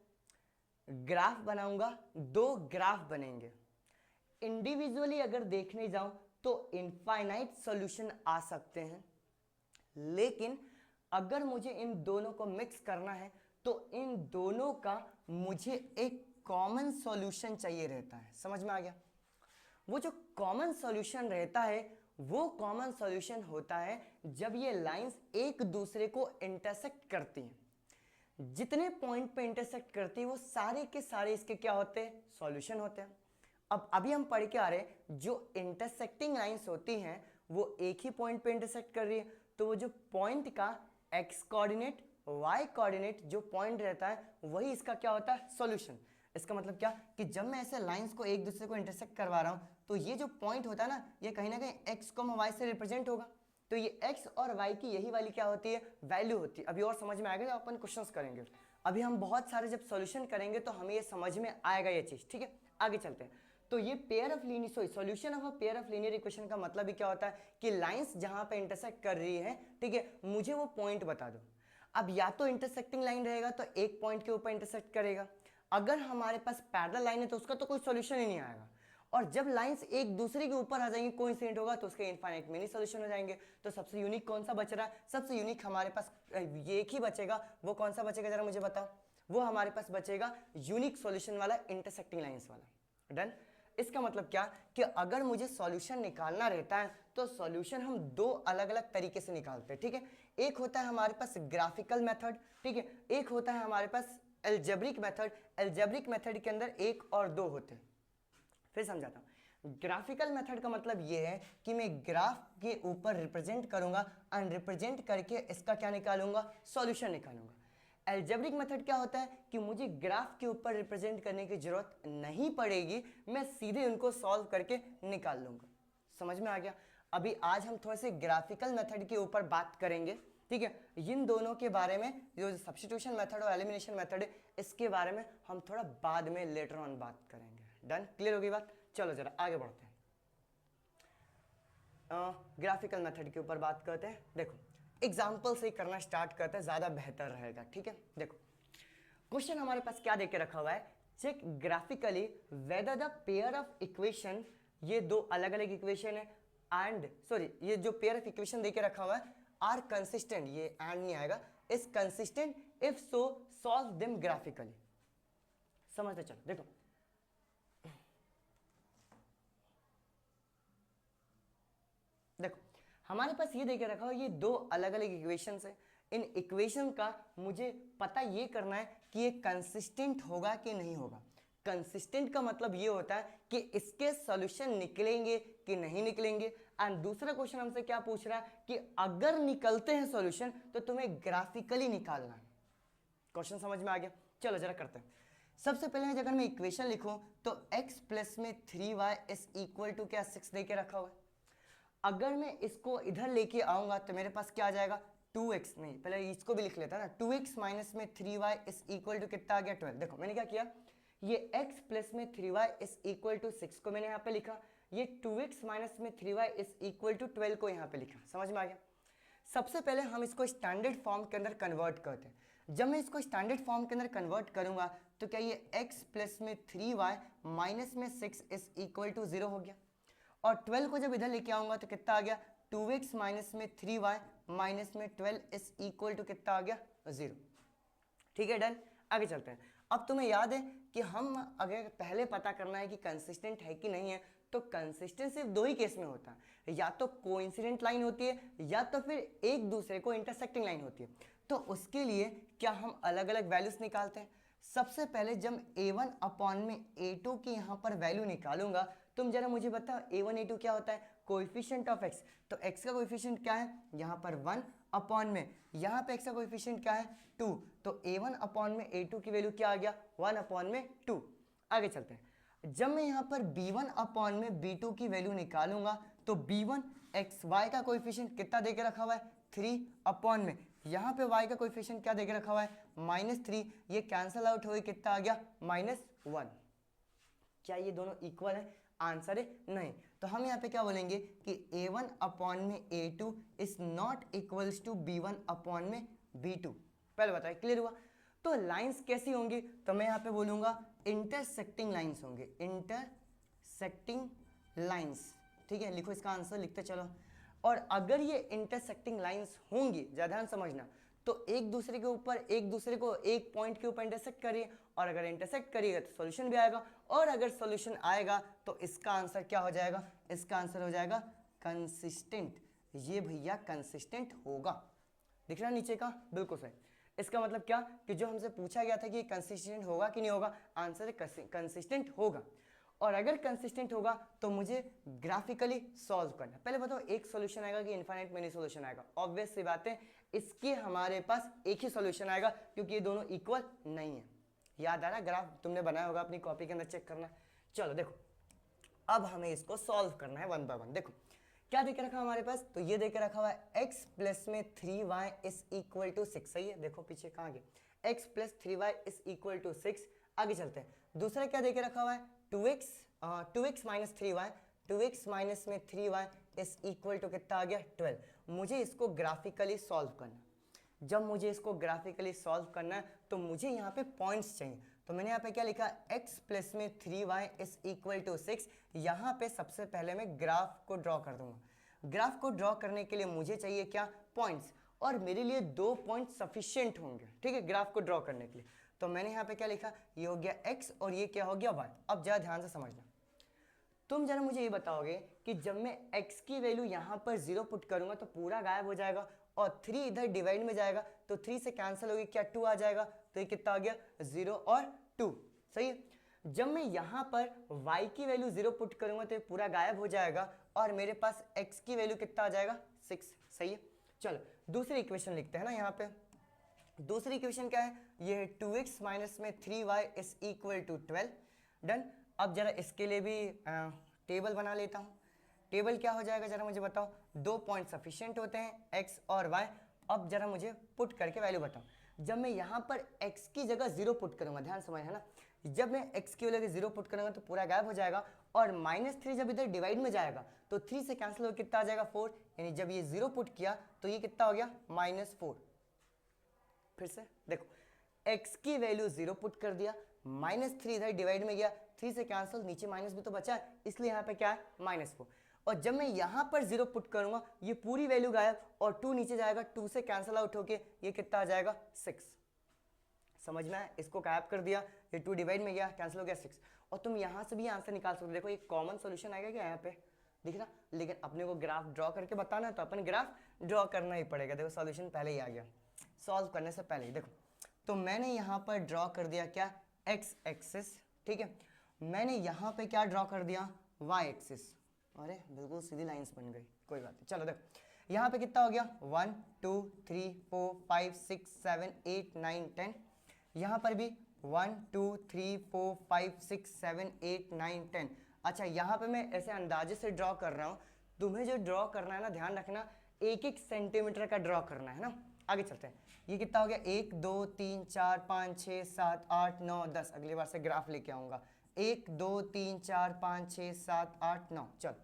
ग्राफ बनाऊंगा, दो ग्राफ बनेंगे। इंडिविजुअली अगर देखने जाऊं तो इनफाइनाइट सॉल्यूशन आ सकते हैं, लेकिन अगर मुझे इन दोनों को मिक्स करना है तो इन दोनों का मुझे एक कॉमन सॉल्यूशन चाहिए रहता है। समझ में आ गया? वो जो कॉमन सॉल्यूशन रहता है वो कॉमन सॉल्यूशन होता है जब ये लाइंस एक दूसरे को इंटरसेक्ट करती हैं। जितने पॉइंट पे इंटरसेक्ट करती है वो सारे के सारे इसके क्या होते हैं? सॉल्यूशन होते हैं। अब अभी हम पढ़ के आ रहे हैं जो इंटरसेक्टिंग लाइंस होती हैं वो एक ही पॉइंट पे इंटरसेक्ट कर रही है, तो वो जो पॉइंट का एक्स कोऑर्डिनेट वाई कोऑर्डिनेट जो पॉइंट रहता है वही इसका क्या होता है? सॉल्यूशन। इसका मतलब क्या कि जब मैं ऐसे लाइंस को एक दूसरे को इंटरसेक्ट करवा रहा हूं तो ये जो पॉइंट होता है ना, ये कहीं ना कहीं एक्स को वाई से रिप्रेजेंट होगा। तो ये एक्स और वाई की यही वाली क्या होती है? वैल्यू होती है। अभी और समझ में आएगा जब अपन क्वेश्चंस करेंगे। अभी हम बहुत सारे जब सॉल्यूशन करेंगे तो हमें ये समझ में आएगा ये चीज। ठीक है, आगे चलते हैं। तो ये pair of linear solution of a pair of linear equation का मतलब ही क्या होता है कि लाइंस जहां पे इंटरसेक्ट कर रही है, ठीक है, मुझे वो पॉइंट बता दो। अब या तो इंटरसेक्टिंग लाइन रहेगा तो एक पॉइंट के ऊपर इंटरसेक्ट करेगा, अगर हमारे पास पैरेलल लाइन है तो उसका तो कोई सॉल्यूशन ही नहीं आएगा, और जब लाइंस एक दूसरे के ऊपर आ जाएंगी, कोइंसिडेंट होगा, तो उसके इनफाइनाइट मेनी सॉल्यूशन हो जाएंगे। तो सबसे यूनिक कौन सा बच रहा है? सबसे यूनिक हमारे पास ये एक ही बचेगा। वो कौन सा बचेगा जरा मुझे बताओ? वो हमारे पास बचेगा यूनिक सॉल्यूशन वाला, इंटरसेक्टिंग लाइंस वाला। डन? इसका मतलब क्या कि अगर मुझे सॉल्यूशन निकालना रहता है तो सॉल्यूशन हम दो अलग अलग तरीके से निकालते हैं। ठीक है, एक होता है हमारे पास ग्राफिकल मेथड, ठीक है, एक होता है हमारे पास एल्जेब्रिक मेथड। एल्जेब्रिक मेथड के अंदर एक और दो होते हैं। फिर समझाता हूं। ग्राफिकल मेथड का मतलब यह है कि मैं ग्राफ के ऊपर रिप्रेजेंट करूंगा और रिप्रेजेंट करके इसका क्या निकालूंगा? सॉल्यूशन निकालूंगा। एल्जेब्रिक मेथड क्या होता है कि मुझे ग्राफ के ऊपर रिप्रेजेंट करने की जरूरत नहीं पड़ेगी, मैं सीधे उनको सॉल्व करके निकाल लूंगा। समझ में आ गया? अभी आज हम थोड़े से ग्राफिकल मेथड के ऊपर बात करेंगे, ठीक है। इन दोनों के बारे में, जो सब्स्टिट्यूशन मेथड और एलिमिनेशन मेथड है, इसके बारे में हम थोड़ा बाद में लेटर ऑन बात करेंगे। डन? क्लियर होगी बात? चलो जरा आगे बढ़ते हैं। ग्राफिकल मेथड के ऊपर बात करते हैं। देखो एग्जाम्पल से ही करना स्टार्ट करते हैं, ज्यादा बेहतर रहेगा, ठीक है। देखो क्वेश्चन हमारे पास क्या देके रखा हुआ है, check graphically whether the pair of equation, ये दो अलग अलग इक्वेशन है, एंड सॉरी ये जो पेयर ऑफ इक्वेशन देके रखा हुआ है आर कंसिस्टेंट, ये एंड नहीं आएगा, is consistent if so solve them graphically. समझते चलो। देखो देखो हमारे पास ये देके रखा हुआ, ये दो अलग अलग इक्वेशंस है। इन इक्वेशन का मुझे पता ये करना है कि ये कंसिस्टेंट होगा कि नहीं होगा। कंसिस्टेंट का मतलब ये होता है कि इसके सॉल्यूशन निकलेंगे कि नहीं निकलेंगे। एंड दूसरा क्वेश्चन हमसे क्या पूछ रहा है कि अगर निकलते हैं सॉल्यूशन तो तुम्हें ग्राफिकली निकालना है। क्वेश्चन समझ में आ गया? चलो जरा करते हैं। सबसे पहले अगर मैं इक्वेशन लिखूं तो x प्लस में 3y इज इक्वल टू क्या 6 दे के रखा हुआ है। अगर मैं इसको इधर लेके आऊंगा तो मेरे पास क्या आ जाएगा 2x, नहीं पहले इसको भी लिख लेता ना, 2x माइनस में 3y इज इक्वल टू कितना आ गया 12। देखो मैंने क्या किया, ये x प्लस में 3y इज इक्वल टू 6 को मैंने यहाँ पे लिखा, ये 2x माइनस में 3y इज इक्वल टू 12 को यहाँ पे लिखा। समझ में आ गया? सबसे पहले हम इसको स्टैंडर्ड फॉर्म के अंदर कन्वर्ट करते हैं। जब मैं इसको स्टैंडर्ड फॉर्म के अंदर कन्वर्ट करूंगा तो क्या ये x प्लस में 3y माइनस में 6 इज इक्वल टू 0 हो गया, और 12 को जब इधर लेके आऊंगा तो कितना आ गया 2x माइनस में 3y माइनस में 12 इज इक्वल टू कितना आ गया 0। ठीक है, डन। आगे चलते हैं। अब तुम्हें याद है कि हम अगर पहले पता करना है कि कंसिस्टेंट है कि नहीं है तो कंसिस्टेंट सिर्फ दो ही केस में होता है, या तो कोइंसिडेंट लाइन होती है या तो फिर एक दूसरे को इंटरसेक्टिंग लाइन होती है। तो उसके लिए क्या हम अलग अलग वैल्यूज निकालते हैं। सबसे पहले जब a1 अपॉन में a2 की यहाँ पर वैल्यू निकालूंगा, तुम जरा मुझे बताओ a1 a2 क्या होता है, कोएफिशिएंट ऑफ x। तो x का कोएफिशिएंट क्या है यहाँ पर 1 अपॉन में, यहाँ पे x का कोएफिशिएंट क्या है 2, तो a1 अपॉन में a2 की वैल्यू क्या आ गया 1 अपॉन में 2। आगे चलते हैं। जब मैं यहाँ पर b1 अपॉन में b2 की वैल्यू निकालूंगा तो b1 xy का कोएफिशिएंट कितना देके रखा हुआ है 3 अपॉन में, यहाँ पे y का कोएफिशिएंट क्या देके रखा हुआ है -3, ये कैंसल आउट हो कितना आ गया -1। क्या ये दोनों इक्वल है? आंसर है नहीं। तो हम यहाँ पे क्या बोलेंगे कि a1 अपॉन में a2 is not equals to b1 upon में b2। पहले बताए, क्लियर हुआ? तो लाइंस कैसी होंगी, तो मैं यहाँ पे बोलूंगा इंटरसेक्टिंग लाइंस होंगे, इंटरसेक्टिंग लाइंस। ठीक है, लिखो इसका आंसर लिखते चलो। और अगर ये इंटरसेक्टिंग लाइंस होंगी, ध्यान समझना, तो एक दूसरे के ऊपर एक दूसरे को एक पॉइंट के ऊपर इंटरसेक्ट करिए, और अगर इंटरसेक्ट करिएगा तो सॉल्यूशन भी आएगा, और अगर सॉल्यूशन आएगा तो इसका आंसर क्या हो जाएगा, इसका आंसर हो जाएगा कंसिस्टेंट। ये भैया कंसिस्टेंट होगा। दिख रहा है नीचे का? बिल्कुल सही। इसका मतलब क्या कि जो हमसे पूछा गया था कि कंसिस्टेंट होगा कि नहीं होगा, आंसर कंसिस्टेंट होगा। और अगर कंसिस्टेंट होगा तो मुझे ग्राफिकली सॉल्व करना। पहले बताओ एक सॉल्यूशन आएगा कि इनफाइनाइट मेनी सॉल्यूशन आएगा? ऑब्वियस सी बात है, इसके हमारे पास एक ही सॉल्यूशन आएगा क्योंकि ये दोनों इक्वल नहीं है। याद आ रहा? ग्राफ तुमने बनाया होगा अपनी कॉपी के अंदर, चेक करना। चलो देखो, अब हमें इसको सॉल्व करना है वन बाय वन। देखो क्या देके रखा हमारे पास, तो ये देके रखा हुआ है x प्लस में 3y इज इक्वल टू 6। सही है, देखो पीछे कहाँ गए, x plus 3y is equal to 6। आगे चलते हैं। दूसरा क्या देके रखा हुआ है 2x minus 3y, 2x minus में 3y इज इक्वल टू कितना आ गया 12। मुझे इसको ग्राफिकली सॉल्व करना। जब मुझे इसको ग्राफिकली सॉल्व करना है तो मुझे यहाँ पे पॉइंट्स चाहिए। तो मैंने यहाँ पे क्या लिखा, x प्लस में 3y इज इक्वल टू 6। यहाँ पे सबसे पहले मैं ग्राफ को ड्रॉ कर दूंगा। ग्राफ को ड्रॉ करने के लिए मुझे चाहिए क्या, पॉइंट्स, और मेरे लिए 2 पॉइंट सफिशिएंट होंगे, ठीक है, ग्राफ को ड्रॉ करने के लिए। तो मैंने यहाँ पे क्या लिखा, ये हो गया x और ये क्या हो गया y। अब जरा ध्यान से समझना, तुम जरा मुझे ये बताओगे कि जब मैं x की वैल्यू यहाँ पर 0 पुट करूंगा तो पूरा गायब हो जाएगा, और 3 इधर डिवाइड में जाएगा तो 3 से कैंसिल होगी, क्या 2 आ जाएगा, तो ये कितना आ गया 0 और 2। सही है। जब मैं यहाँ पर y की वैल्यू 0 पुट करूंगा तो ये पूरा गायब हो जाएगा, और मेरे पास x की वैल्यू कितना आ जाएगा 6। सही है। चलो दूसरी इक्वेशन लिखते हैं ना यहाँ पे। दूसरी इक्वेशन क्या है, ये है 2x माइनस में 3y is equal to 12। Done. अब जरा इसके लिए भी टेबल बना लेता हूँ। टेबल क्या हो जाएगा जरा मुझे बताओ। 2 पॉइंट सफिशिएंट होते हैं x और y। अब जरा मुझे पुट करके वैल्यू बताओ। जब मैं यहाँ पर x की जगह 0 पुट करूँगा, ध्यान समझ है ना, जब मैं x की जगह 0 पुट करूँगा तो पूरा गायब हो जाएगा, और -3 जब इधर डिवाइड में जाएगा तो 3 से कैंसिल होकर कितना आ जाएगा 4, यानी जब ये 0 पुट किया तो ये कितना हो गया -4। फिर से देखो, x की वैल्यू 0 पुट कर दिया, -3 इधर डिवाइड में गया, 3 से कैंसिल, नीचे माइनस भी तो बचा है, इसलिए यहाँ पे क्या है -4। और जब मैं यहाँ पर 0 पुट करूंगा ये पूरी वैल्यू गायब, और 2 नीचे जाएगा, 2 से कैंसिल आउट होके ये कितना आ जाएगा 6। समझ में आया, इसको गायब कर दिया, ये 2 डिवाइड में गया, कैंसिल हो गया 6। और तुम यहाँ से भी आंसर निकाल सकते हो। देखो एक कॉमन सोल्यूशन आएगा क्या यहाँ पे, दिख रहा, लेकिन अपने को ग्राफ ड्रॉ करके बताना है तो अपन ग्राफ ड्रॉ करना ही पड़ेगा। देखो सॉल्यूशन पहले ही आ गया, सॉल्व करने से पहले ही। देखो तो मैंने यहाँ पर ड्रॉ कर दिया क्या, x एक्सिस, ठीक है। मैंने यहाँ पे क्या ड्रॉ कर दिया, y एक्सिस। अरे बिल्कुल सीधी लाइंस बन गई, कोई बात नहीं। चलो देखो यहाँ पे कितना हो गया, 1 2 3 4 5 6 7 8 9 10। यहाँ पर भी 1 2 3 4 5 6 7 8 9 10। अच्छा यहाँ पे मैं ऐसे अंदाजे से ड्रॉ कर रहा हूँ, तुम्हें जो ड्रॉ करना है ना, ध्यान रखना 1-1 सेंटीमीटर का ड्रॉ करना है ना। आगे चलते हैं, ये कितना हो गया, 1 2 3 4 5 6 7 8 9 10। अगली बार से ग्राफ लेके आऊंगा, 1 2 3 4 5 6 7 8 9। चल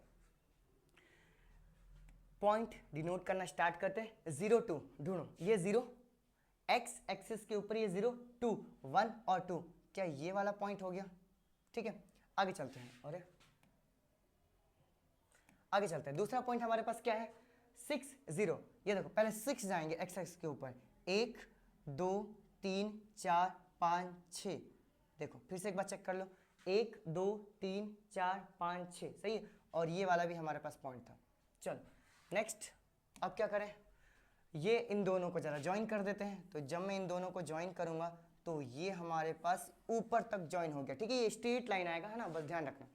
पॉइंट डिनोट करना स्टार्ट करते हैं। 0 2 ढूंढो, ये 0 x एक्सिस के ऊपर, ये 0 2 1 और 2, क्या ये वाला पॉइंट हो गया, ठीक है। आगे चलते हैं, अरे आगे चलते हैं। दूसरा पॉइंट हमारे पास क्या है, 6 0। ये देखो पहले 6 जाएंगे x एक्सिस के ऊपर, 1 2 3 4 5 6। देखो फिर से एक बार चेक कर लो, 1 2 3 4 5 6, सही है। और ये वाला भी हमारे पास पॉइंट था। चलो नेक्स्ट, अब क्या करें, ये इन दोनों को जरा ज्वाइन कर देते हैं। तो जब मैं इन दोनों को ज्वाइन करूंगा तो ये हमारे पास ऊपर तक ज्वाइन हो गया, ठीक है। ये स्ट्रेट लाइन आएगा, है ना, बस ध्यान रखना।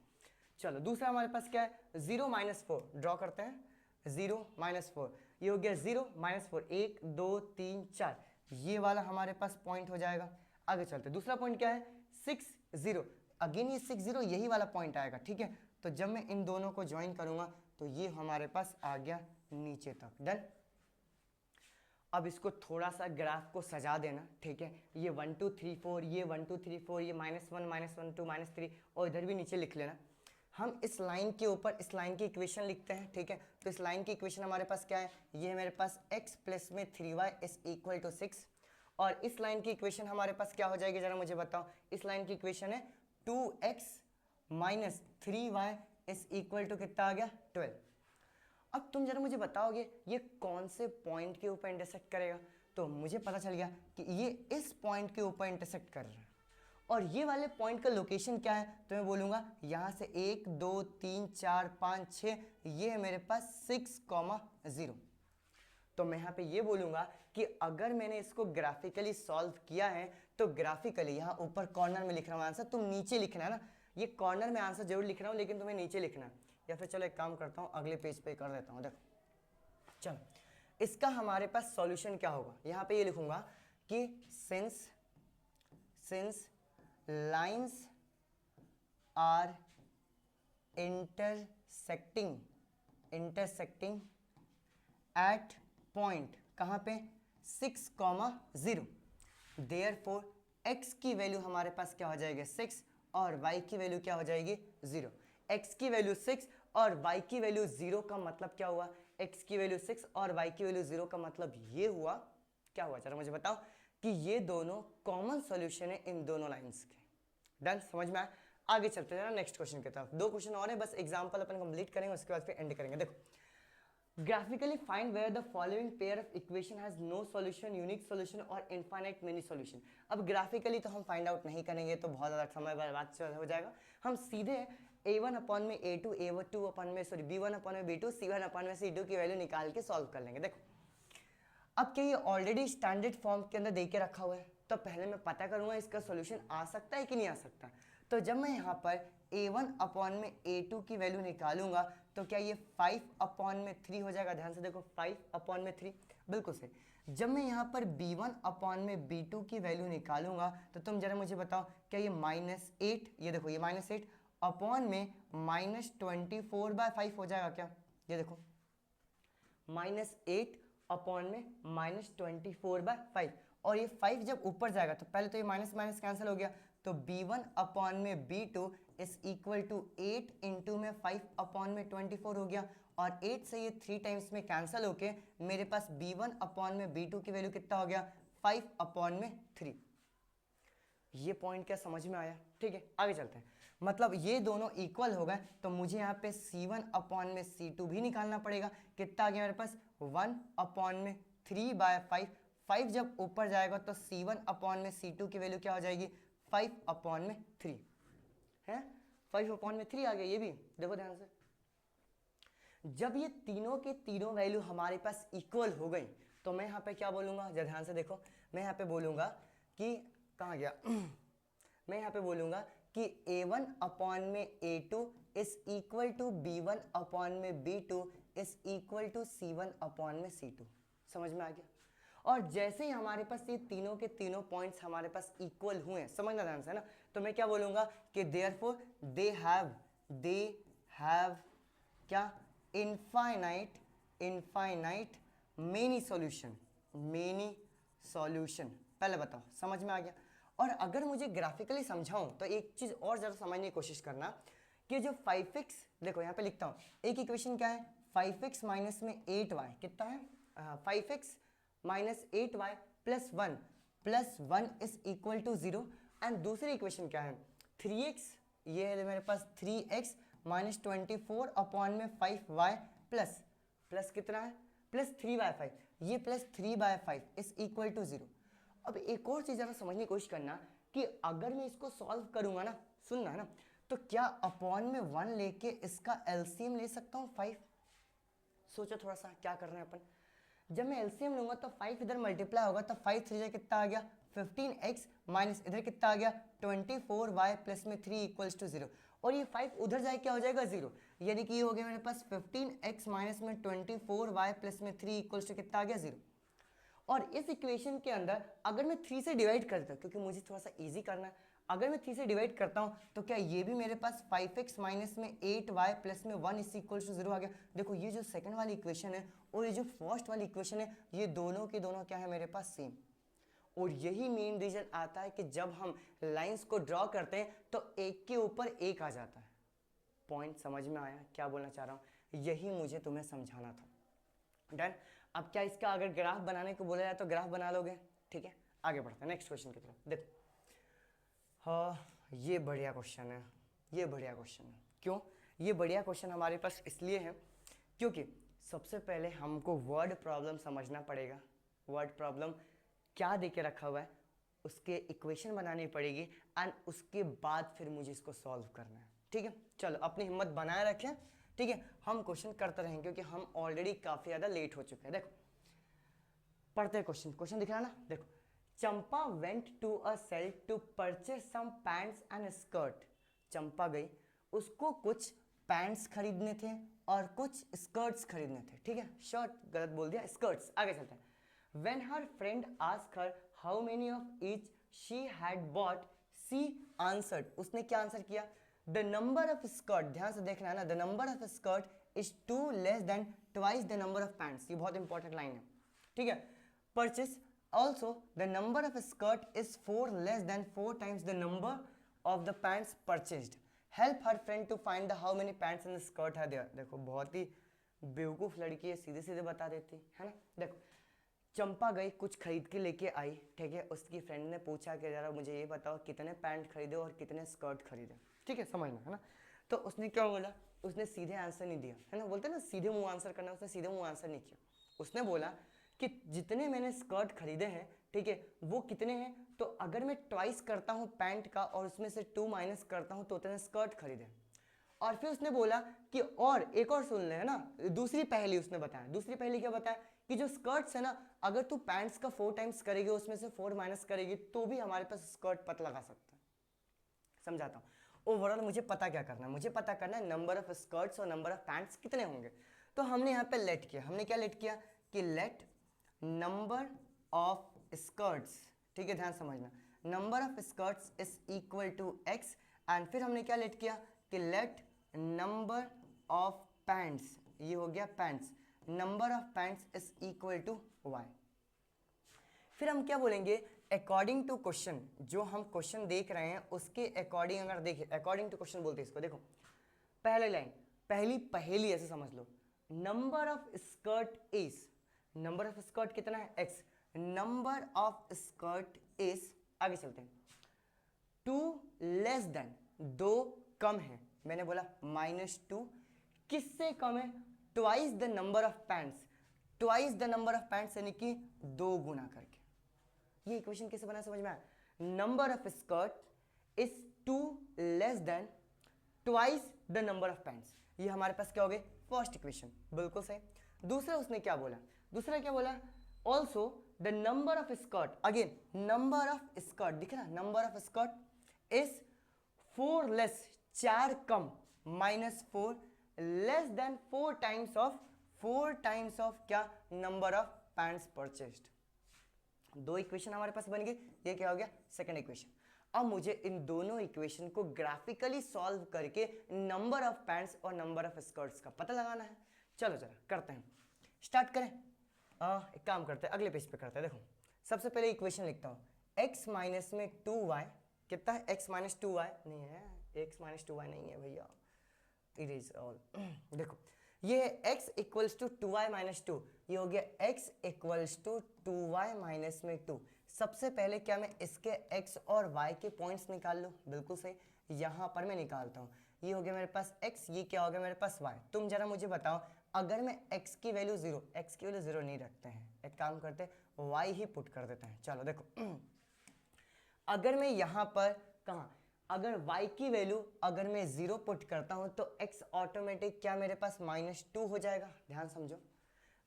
चलो दूसरा हमारे पास क्या है, 0 -4 ड्रॉ करते हैं। 0 -4, ये हो गया 0 -4, 1 2 3 4, ये वाला हमारे पास पॉइंट हो जाएगा। आगे चलते हैं, दूसरा पॉइंट क्या है, 6 0। अगेन ये 6 0 यही वाला पॉइंट आएगा, ठीक है। तो जब मैं इन दोनों को ज्वाइन करूंगा तो ये हमारे पास आ गया नीचे तक। डन। अब इसको थोड़ा सा ग्राफ को सजा देना, ठीक है। ये 1 2 3 4, ये 1 2 3 4, ये -1 -1 2 -3, और इधर भी नीचे लिख लेना। हम इस लाइन के ऊपर इस लाइन की इक्वेशन लिखते हैं, ठीक है। तो इस लाइन की इक्वेशन हमारे पास क्या है, ये मेरे पास x प्लस में 3y इज इक्वल टू 6। और इस लाइन की इक्वेशन हमारे पास क्या हो जाएगी जरा मुझे बताओ। इस लाइन की इक्वेशन है 2x minus 3y is equal to कितना आ गया 12। अब तुम जरा मुझे बताओगे ये कौन से पॉइंट के ऊपर इंटरसेक्ट करेगा। तो मुझे पता चल गया कि ये इस पॉइंट के ऊपर इंटरसेक्ट कर रहा है। और ये वाले पॉइंट का लोकेशन क्या है, तो मैं बोलूँगा यहाँ से 1 2 3 4 5 6, ये है मेरे पास 6,0। तो मैं यहाँ पे ये बोलूँगा कि अगर मैंने इसको ग्राफिकली सॉल्व किया है तो ग्राफिकली यहाँ ऊपर कॉर्नर में लिख रहा हूँ आंसर, तुम नीचे लिखना है ना। ये कॉर्नर में आंसर जरूर लिख रहा हूँ लेकिन तुम्हें नीचे लिखना है। या फिर चलो एक काम करता हूँ, अगले पेज पे कर देता हूँ। देखो चलो, इसका हमारे पास सॉल्यूशन क्या होगा, यहाँ पे ये लिखूंगा कि since lines are intersecting at point कहाँ पे 6,0, देयरफॉर x की वैल्यू हमारे पास क्या हो जाएगी 6 और y की वैल्यू क्या हो जाएगी 0। x की वैल्यू 6 और y की वैल्यू 0 का मतलब क्या हुआ, x की वैल्यू 6 और y की वैल्यू 0 का मतलब ये हुआ, क्या हुआ जरा मुझे बताओ, कि ये दोनों कॉमन सॉल्यूशन है इन दोनों लाइंस के। डन, समझ में आया। आगे चलते हैं नेक्स्ट क्वेश्चन की तरफ। 2 क्वेश्चन और है, बस एग्जांपल अपन कंप्लीट करेंगे, उसके बाद फिर एंड करेंगे। देखो, graphically find where the following pair of equation has no solution, unique solution और infinite many solution। अब graphically तो हम फाइंड आउट नहीं करेंगे, तो बहुत ज़्यादा समय बर्बाद हो जाएगा। हम सीधे a1 अपॉन में a2, a2 अपॉन में b1 अपॉन में b2, c1 अपॉन में c2 की वैल्यू निकाल के सॉल्व कर लेंगे। देखो, अब क्या ये ऑलरेडी स्टैंडर्ड फॉर्म के अंदर दे के रखा हुआ है, तो पहले मैं पता करूंगा इसका सॉल्यूशन आ सकता है कि नहीं आ सकता। तो जब मैं यहाँ पर a1 अपॉन में a2 की वैल्यू निकालूंगा तो क्या ये 5 अपॉन में 3 हो जाएगा। ध्यान से देखो, 5 अपॉन में 3, बिल्कुल सही। जब मैं यहाँ पर b1 अपॉन में b2 की वैल्यू निकालूंगा तो तुम जरा मुझे बताओ क्या ये -8, ये देखो ये -8 अपॉन में -24/5 हो जाएगा क्या? ये देखो -8 अपॉन में -24/5, और ये 5 जब ऊपर जाएगा तो पहले तो ये माइनस माइनस कैंसिल हो गया, तो b1 अपॉन में b2 is equal to 8 into में 5 अपॉन में 24 हो गया, और 8 से ये 3 टाइम्स में कैंसिल होके मेरे पास b1 अपॉन में b2 की वैल्यू कितना हो गया? 5 अपॉन में 3। ये पॉइंट क्या समझ में आया? ठीक है, आगे चलते हैं। मतलब ये दोनों इक्वल हो गए, तो मुझे यहाँ पे c1 अपॉन में c2 भी निकालना पड़ेगा। कितना आ गया मेरे पास? 1 अपॉन में 3/5। 5 जब ऊपर जाएगा तो c1 अपॉन में c2 की वैल्यू क्या हो जाएगी? 5 अपॉन में 3 है। 5 अपॉन में 3 आ गया। ये भी देखो ध्यान से, जब ये तीनों के तीनों वैल्यू हमारे पास इक्वल हो गई तो मैं यहाँ पे क्या बोलूँगा? जरा ध्यान से देखो, मैं यहाँ पे बोलूँगा कि कहाँ गया मैं यहाँ पे बोलूँगा कि a1 अपॉन में a2 is equal to b1 upon में b2 is equal to c1 upon में c2। समझ में आ गया? और जैसे ही हमारे पास ये तीनों के तीनों पॉइंट्स हमारे पास इक्वल हुए, समझना ध्यान से ना, तो मैं क्या बोलूँगा कि देयरफॉर दे हैव क्या? Infinite many solution. पहले बताओ समझ में आ गया? और अगर मुझे ग्राफिकली समझाऊं तो एक चीज और जरा समझने की कोशिश करना कि जो 5x, देखो यहाँ पे लिखता हूँ, एक इक्वेशन क्या है? 5x माइनस में 8y कितना है? 5x minus 8y plus 1 is equal to 0। And दूसरी इक्वेशन क्या है? 3x, ये है मेरे पास 3x माइनस 24 अपॉन में 5y प्लस कितना है? प्लस 3/5, ये प्लस 3/5 इज इक्वल टू 0। अब एक और चीज जरा समझने की कोशिश करना कि अगर मैं इसको सॉल्व करूंगा ना, सुनना है ना, तो क्या अपॉन में 1 लेके इसका एलसीएम ले सकता हूँ 5? सोचो थोड़ा सा क्या कर रहे हैं अपन। जब मैं एलसीएम लूंगा तो 5 इधर मल्टीप्लाई होगा, तो 5 3 कितना आ गया? 15x माइनस इधर कितना आ गया? 24y प्लस में 3 इक्वल्स टू 0, और ये 5 उधर जाए क्या हो जाएगा? 0। यानी कि ये हो गया मेरे पास 15x माइनस में 24y प्लस में 3 इक्वल्स टू कितना आ गया? 0। और इस इक्वेशन के अंदर अगर मैं 3 से डिवाइड करता हूँ, क्योंकि मुझे थोड़ा सा इजी करना है, अगर मैं 3 से डिवाइड करता हूँ तो क्या ये भी मेरे पास 5x माइनस में 8y प्लस में 1 इज इक्वल टू 0 आ गया? देखो ये जो सेकंड वाली इक्वेशन है और ये जो फर्स्ट वाली इक्वेशन है, ये दोनों के दोनों क्या है मेरे पास? सेम। और यही मेन रीजन आता है कि जब हम लाइंस को ड्रॉ करते हैं तो एक के ऊपर एक आ जाता है। पॉइंट समझ में आया क्या बोलना चाह रहा हूँ? यही मुझे तुम्हें समझाना था। डन। अब क्या इसका अगर ग्राफ बनाने को बोला जाए तो ग्राफ बना लोगे? ठीक है, आगे बढ़ते हैं नेक्स्ट क्वेश्चन की तरफ। देखो हाँ, ये बढ़िया क्वेश्चन है, ये बढ़िया क्वेश्चन है। क्यों ये बढ़िया क्वेश्चन हमारे पास इसलिए है क्योंकि सबसे पहले हमको वर्ड प्रॉब्लम समझना पड़ेगा। वर्ड प्रॉब्लम क्या दे के रखा हुआ है, उसके इक्वेशन बनानी पड़ेगी, एंड उसके बाद फिर मुझे इसको सॉल्व करना है। ठीक है, चलो अपनी हिम्मत बनाए रखें। ठीक है, हम क्वेश्चन करते रहेंगे क्योंकि हम ऑलरेडी काफ़ी ज़्यादा लेट हो चुके हैं। देखो पढ़ते हैं क्वेश्चन दिख रहा है ना? देखो, Champa went to a sale to purchase some pants and skirt. Champa गई, उसको कुछ पैंट्स खरीदने थे और कुछ स्कर्ट्स खरीदने थे। ठीक है, शर्ट गलत बोल दिया, स्कर्ट्स। आगे चलते हैं। When her friend asked her how many of each she had bought, she answered, उसने क्या आंसर किया? The number of skirt, ध्यान से देखना है ना, the number of skirt is 2 less than twice the number of pants। ये बहुत इंपॉर्टेंट लाइन है। ठीक है, purchase also the number of skirt is 4 less than 4 times the number of the pants purchased। Help her friend to find the how many pants and skirt are there। देखो बहुत ही बेवकूफ़ लड़की है, सीधे सीधे बता देती है ना। देखो चंपा गई, कुछ खरीद के लेके आई। ठीक है, उसकी फ्रेंड ने पूछा कि जरा मुझे ये बताओ कितने पैंट खरीदे और कितने स्कर्ट खरीदे। ठीक है, समझना है ना। तो उसने क्या बोला? उसने सीधे आंसर नहीं दिया, है ना, बोलते ना सीधे मुंह आंसर करना, उसने सीधे मुंह आंसर नहीं किया। उसने बोला कि जितने मैंने स्कर्ट खरीदे हैं, ठीक है, वो कितने हैं, तो अगर मैं ट्वाइस करता हूँ पैंट का और उसमें से 2 माइनस करता हूँ तो उतने स्कर्ट खरीदे। और फिर उसने बोला कि और एक और सुन ले, है ना, दूसरी पहेली उसने बताया। दूसरी पहेली क्या बताया कि जो स्कर्ट्स है ना, अगर तू पैंट्स का 4 टाइम्स करेगी, उसमें से 4 माइनस करेगी, तो भी हमारे पास स्कर्ट पता लगा सकता है। समझाता हूँ। ओवरऑल मुझे पता क्या करना है? मुझे पता करना है नंबर ऑफ स्कर्ट्स और नंबर ऑफ पैंट्स कितने होंगे। तो हमने यहाँ पे लेट किया। हमने क्या लेट किया कि लेट नंबर ऑफ स्कर्ट्स, ठीक है ध्यान समझना, number of skirts is equal to x, and फिर हमने क्या लेट किया कि लेट नंबर ऑफ पैंट्स, ये हो गया pants, number of pants is equal to y. फिर हम क्या बोलेंगे, अकॉर्डिंग टू क्वेश्चन, जो हम क्वेश्चन देख रहे हैं उसके अकॉर्डिंग, अगर देखिए अकॉर्डिंग टू क्वेश्चन बोलते हैं इसको, देखो पहले लाइन, पहली पहेली ऐसे समझ लो, number of skirt is, number of skirt कितना है x, number of skirt is, आगे चलते हैं, टू लेस देन, दो कम है, मैंने बोला -2, किससे कम है, twice the number of pants, twice the number of pants यानी कि 2 गुना करके। ये इक्वेशन कैसे बना समझ में आया, number of skirt is 2 less than twice the number of pants, ये हमारे पास क्या हो गए फर्स्ट इक्वेशन, बिल्कुल सही। दूसरा उसने क्या बोला, दूसरा क्या बोला, also the number of skirt, again number of skirt, दिख रहा number of skirt is 4 less, 4 कम, -4 less than 4 times of, 4 times of क्या, number of pants purchased. 2 equation हमारे पास बन गए, ये क्या हो गया सेकंड इक्वेशन। अब मुझे इन दोनों इक्वेशन को ग्राफिकली सॉल्व करके नंबर ऑफ पैंट्स और नंबर ऑफ स्कर्ट्स का पता लगाना है। चलो जरा करते हैं, स्टार्ट करें। एक काम करते हैं, अगले पेज पे करते हैं। देखो सबसे पहले इक्वेशन लिखता हूँ, x माइनस में 2y कितना है, x माइनस 2y नहीं है, x माइनस 2y नहीं है भैया, इट इज ऑल। देखो ये है x equals to 2y minus 2, ये हो गया x equals to 2y minus में 2। सबसे पहले क्या मैं इसके x और y के पॉइंट्स निकाल लूँ, बिल्कुल सही, यहाँ पर मैं निकालता हूँ। ये हो गया मेरे पास x, ये क्या हो गया मेरे पास y। तुम जरा मुझे बताओ, अगर मैं x की वैल्यू 0, x की वैल्यू 0 नहीं रखते हैं, एक काम करते हैं y ही पुट कर देते हैं। चलो देखो अगर मैं यहाँ पर कहाँ, अगर y की वैल्यू अगर मैं 0 पुट करता हूँ तो x ऑटोमेटिक क्या मेरे पास -2 हो जाएगा। ध्यान समझो,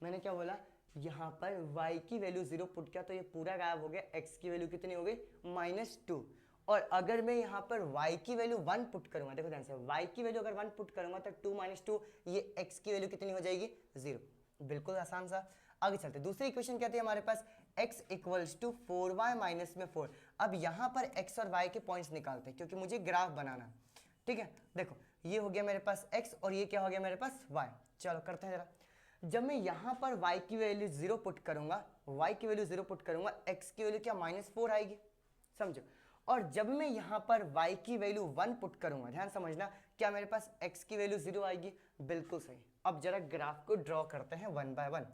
मैंने क्या बोला, यहाँ पर y की वैल्यू 0 पुट किया तो ये पूरा गायब हो गया, x की वैल्यू कितनी हो गई -2। और अगर मैं यहाँ पर y की वैल्यू 1 पुट करूंगा, देखो ध्यान से, y की वैल्यू अगर 1 पुट करूंगा तो 2 - 2, ये x की वैल्यू कितनी हो जाएगी 0। बिल्कुल आसान सा। आगे चलते, दूसरी इक्वेशन क्या थी हमारे पास, x equals to 4y minus में 4। अब यहाँ पर x और y के पॉइंट्स निकालते हैं क्योंकि मुझे ग्राफ बनाना, ठीक है। देखो ये हो गया मेरे पास x और ये क्या हो गया मेरे पास y। चलो करते हैं जरा, जब मैं यहाँ पर y की वैल्यू 0 पुट करूंगा, y की वैल्यू 0 पुट करूंगा, x की वैल्यू क्या -4 आएगी, समझो। और जब मैं यहाँ पर y की वैल्यू 1 पुट करूंगा, ध्यान समझना, क्या मेरे पास x की वैल्यू 0 आएगी, बिल्कुल सही। अब जरा ग्राफ को ड्रॉ करते हैं 1 बाय 1।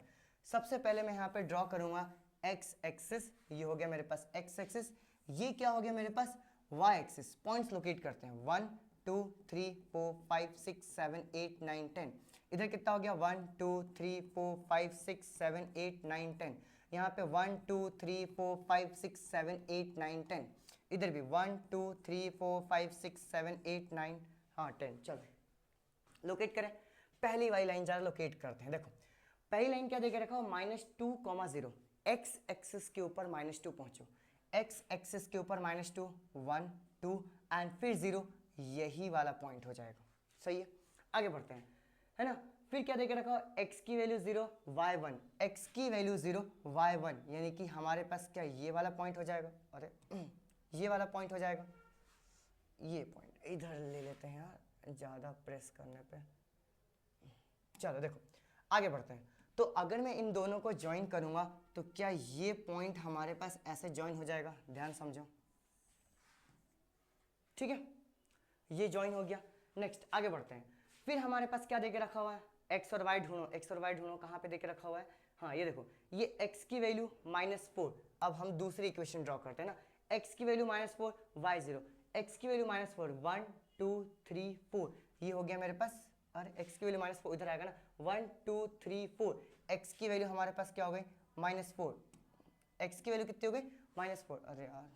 सबसे पहले मैं यहाँ पे ड्रॉ करूंगा x एक्सिस, ये हो गया मेरे पास x एक्सिस, ये क्या हो गया मेरे पास y एक्सिस। पॉइंट्स लोकेट करते हैं, 1 2 3 4 5 6 7 8 9 10। इधर कितना हो गया, 1 2 3 4 5 6 7 8 9 10। यहाँ पे 1 2 3 4 5 6 7 8 9 10। इधर भी 1 2 3 4 5 6 7 8 9, हाँ 10। चलो लोकेट करें, पहली वाली लाइन जरा लोकेट करते हैं। देखो पहली लाइन क्या देके रखा हो, -2, 0, x एक्सिस के ऊपर -2 पहुंचो, x एक्सिस के ऊपर -2, 1 2 एंड फिर 0, यही वाला पॉइंट हो जाएगा। सही है, आगे बढ़ते हैं, है ना। फिर क्या देके रखा हो, x की वैल्यू 0 y 1, x की वैल्यू 0 y 1, यानी कि हमारे पास क्या ये वाला पॉइंट हो जाएगा, अरे ये वाला पॉइंट हो जाएगा, ये पॉइंट इधर ले लेते हैं यार, ज़्यादा प्रेस करने पे। चलो देखो आगे बढ़ते हैं, तो अगर मैं इन दोनों को ज्वाइन करूंगा तो क्या ये पॉइंट हमारे पास ऐसे ज्वाइन हो जाएगा, ध्यान समझो, ठीक है, ये ज्वाइन हो गया। नेक्स्ट आगे बढ़ते हैं, फिर हमारे पास क्या देके रखा हुआ है, x और y ढूंढो, x और y ढूंढो, कहाँ पे देके रखा हुआ है, हाँ ये देखो, ये x की वैल्यू -4। अब हम दूसरी इक्वेशन ड्रॉ करते हैं ना, x की वैल्यू -4 y 0, x की वैल्यू -4 1 2 3 4, ये हो गया मेरे पास, अरे x की वैल्यू -4 इधर आएगा ना, 1 2 3 4, x की वैल्यू हमारे पास क्या हो गई -4, x की वैल्यू कितनी हो गई -4, अरे यार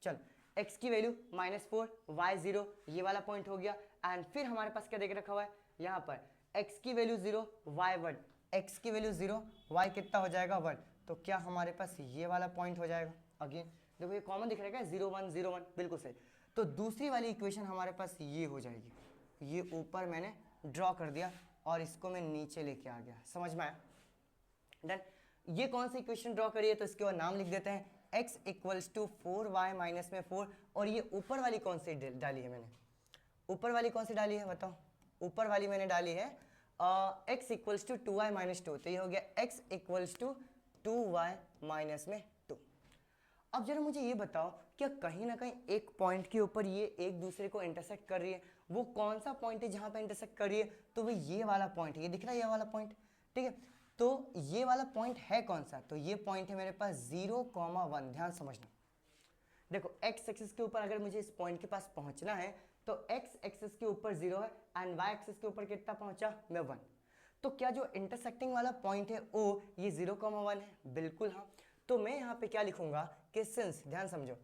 चल, x की वैल्यू -4 y 0, ये वाला पॉइंट हो गया। एंड फिर हमारे पास क्या देख रखा हुआ है यहाँ पर, x की वैल्यू 0 y 1, x की वैल्यू 0 y कितना हो जाएगा 1, तो क्या हमारे पास ये वाला पॉइंट हो जाएगा। अगेन देखो ये कॉमन दिख रहा है, 0 1 0 1, बिल्कुल सही। तो दूसरी वाली इक्वेशन हमारे पास ये हो जाएगी, ये ऊपर मैंने ड्रॉ कर दिया और इसको मैं नीचे लेके आ गया, समझ में आया, डन। ये कौन सी इक्वेशन ड्रॉ करिए, तो इसके बाद नाम लिख देते हैं x equals to 4y minus में 4। और ये ऊपर वाली कौन सी डाली है मैंने, ऊपर वाली कौन सी डाली है बताओ, ऊपर वाली मैंने डाली है x equals to 2y minus 2, तो ये हो गया x equals to 2y minus में 2। अब जरा मुझे ये बताओ, क्या कहीं ना कहीं एक पॉइंट के ऊपर ये एक दूसरे को इंटरसेक्ट कर रही है? वो कौन सा पॉइंट है जहां पे इंटरसेक्ट कर रही है? तो वो ये वाला पॉइंट है, ये दिख रहा है ये वाला पॉइंट, ठीक है। तो ये वाला पॉइंट है कौन सा? तो ये पॉइंट है मेरे पास 0,1। ध्यान समझना, देखो x एक्सिस के ऊपर अगर मुझे इस पॉइंट के पास पहुंचना है तो x एक्सिस के ऊपर 0 है एंड y एक्सिस के ऊपर कितना पहुंचा मैं 1। तो क्या जो इंटरसेक्टिंग वाला पॉइंट है o ये 0,1 है? बिल्कुल हाँ। तो मैं यहाँ पे क्या लिखूंगा कि सिंस, ध्यान समझो,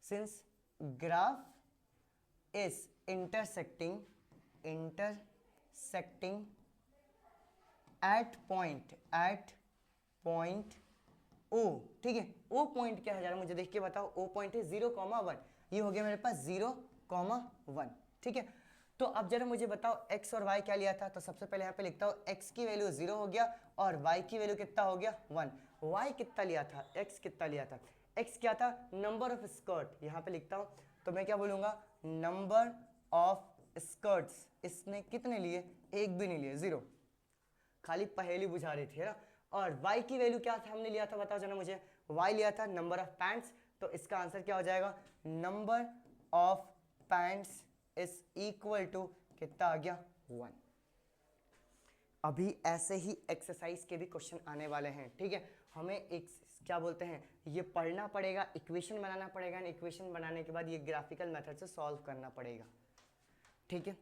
since graph is intersecting at point O, ठीक है। ओ पॉइंट क्या है जरा मुझे देख के बताओ, ओ पॉइंट है 0,1, ये हो गया मेरे पास 0,1, ठीक है। तो अब जरा मुझे बताओ x और y क्या लिया था, तो सबसे पहले यहाँ पे लिखता हूँ x की वैल्यू 0 हो गया और y की वैल्यू कितना हो गया 1। y कितना लिया था, x कितना लिया था, x क्या था नंबर ऑफ स्कर्ट, यहाँ पे लिखता हूँ तो मैं क्या बोलूँगा नंबर ऑफ स्कर्ट्स। इसने कितने लिए, एक भी नहीं लिए, 0, खाली पहेली बुझा रही थी है ना। और y की वैल्यू क्या था हमने लिया था बताओ जना मुझे, y लिया था नंबर ऑफ पैंट्स, तो इसका आंसर क्या हो जाएगा number of pants is equal to कितना आ गया 1। अभी ऐसे ही एक्सरसाइज के भी क्वेश्चन आने वाले हैं, ठीक है। हमें एक क्या बोलते हैं ये पढ़ना पड़ेगा, इक्वेशन बनाना पड़ेगा, इक्वेशन बनाने के बाद ये ग्राफिकल मेथड से सॉल्व करना पड़ेगा, ठीक है।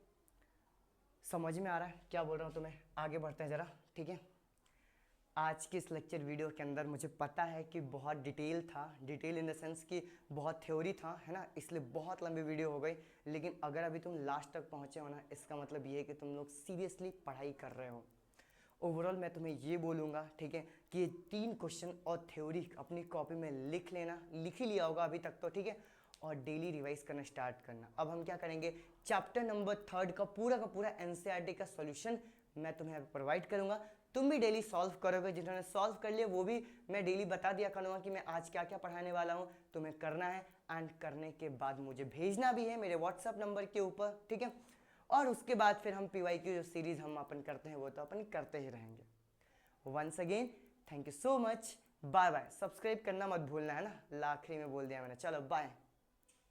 समझ में आ रहा है क्या बोल रहा हूँ तुम्हें? आगे बढ़ते हैं ज़रा, ठीक है। आज के इस लेक्चर वीडियो के अंदर मुझे पता है कि बहुत डिटेल था, डिटेल इन द सेंस कि बहुत थ्योरी था, है ना, इसलिए बहुत लंबी वीडियो हो गई। लेकिन अगर अभी तुम लास्ट तक पहुँचे हो ना, इसका मतलब ये है कि तुम लोग सीरियसली पढ़ाई कर रहे हो। ओवरऑल मैं तुम्हें ये बोलूँगा, ठीक है, कि ये 3 क्वेश्चन और थ्योरी अपनी कॉपी में लिख लेना, लिख ही लिया होगा अभी तक तो, ठीक है। और डेली रिवाइज करना स्टार्ट करना। अब हम क्या करेंगे, चैप्टर नंबर 3 का पूरा एनसीईआरटी का सॉल्यूशन मैं तुम्हें अभी प्रोवाइड करूंगा। तुम भी डेली सॉल्व करोगे, जिन्होंने सॉल्व कर लिया वो भी मैं डेली बता दिया करूँगा कि मैं आज क्या क्या पढ़ाने वाला हूँ। तुम्हें करना है एंड करने के बाद मुझे भेजना भी है मेरे व्हाट्सअप नंबर के ऊपर, ठीक है। और उसके बाद फिर हम PYQ जो सीरीज हम अपन करते हैं वो तो अपन करते ही रहेंगे। Once again thank you so much, bye bye. Subscribe करना मत भूलना है ना, आखिरी में बोल दिया मैंने। चलो बाय।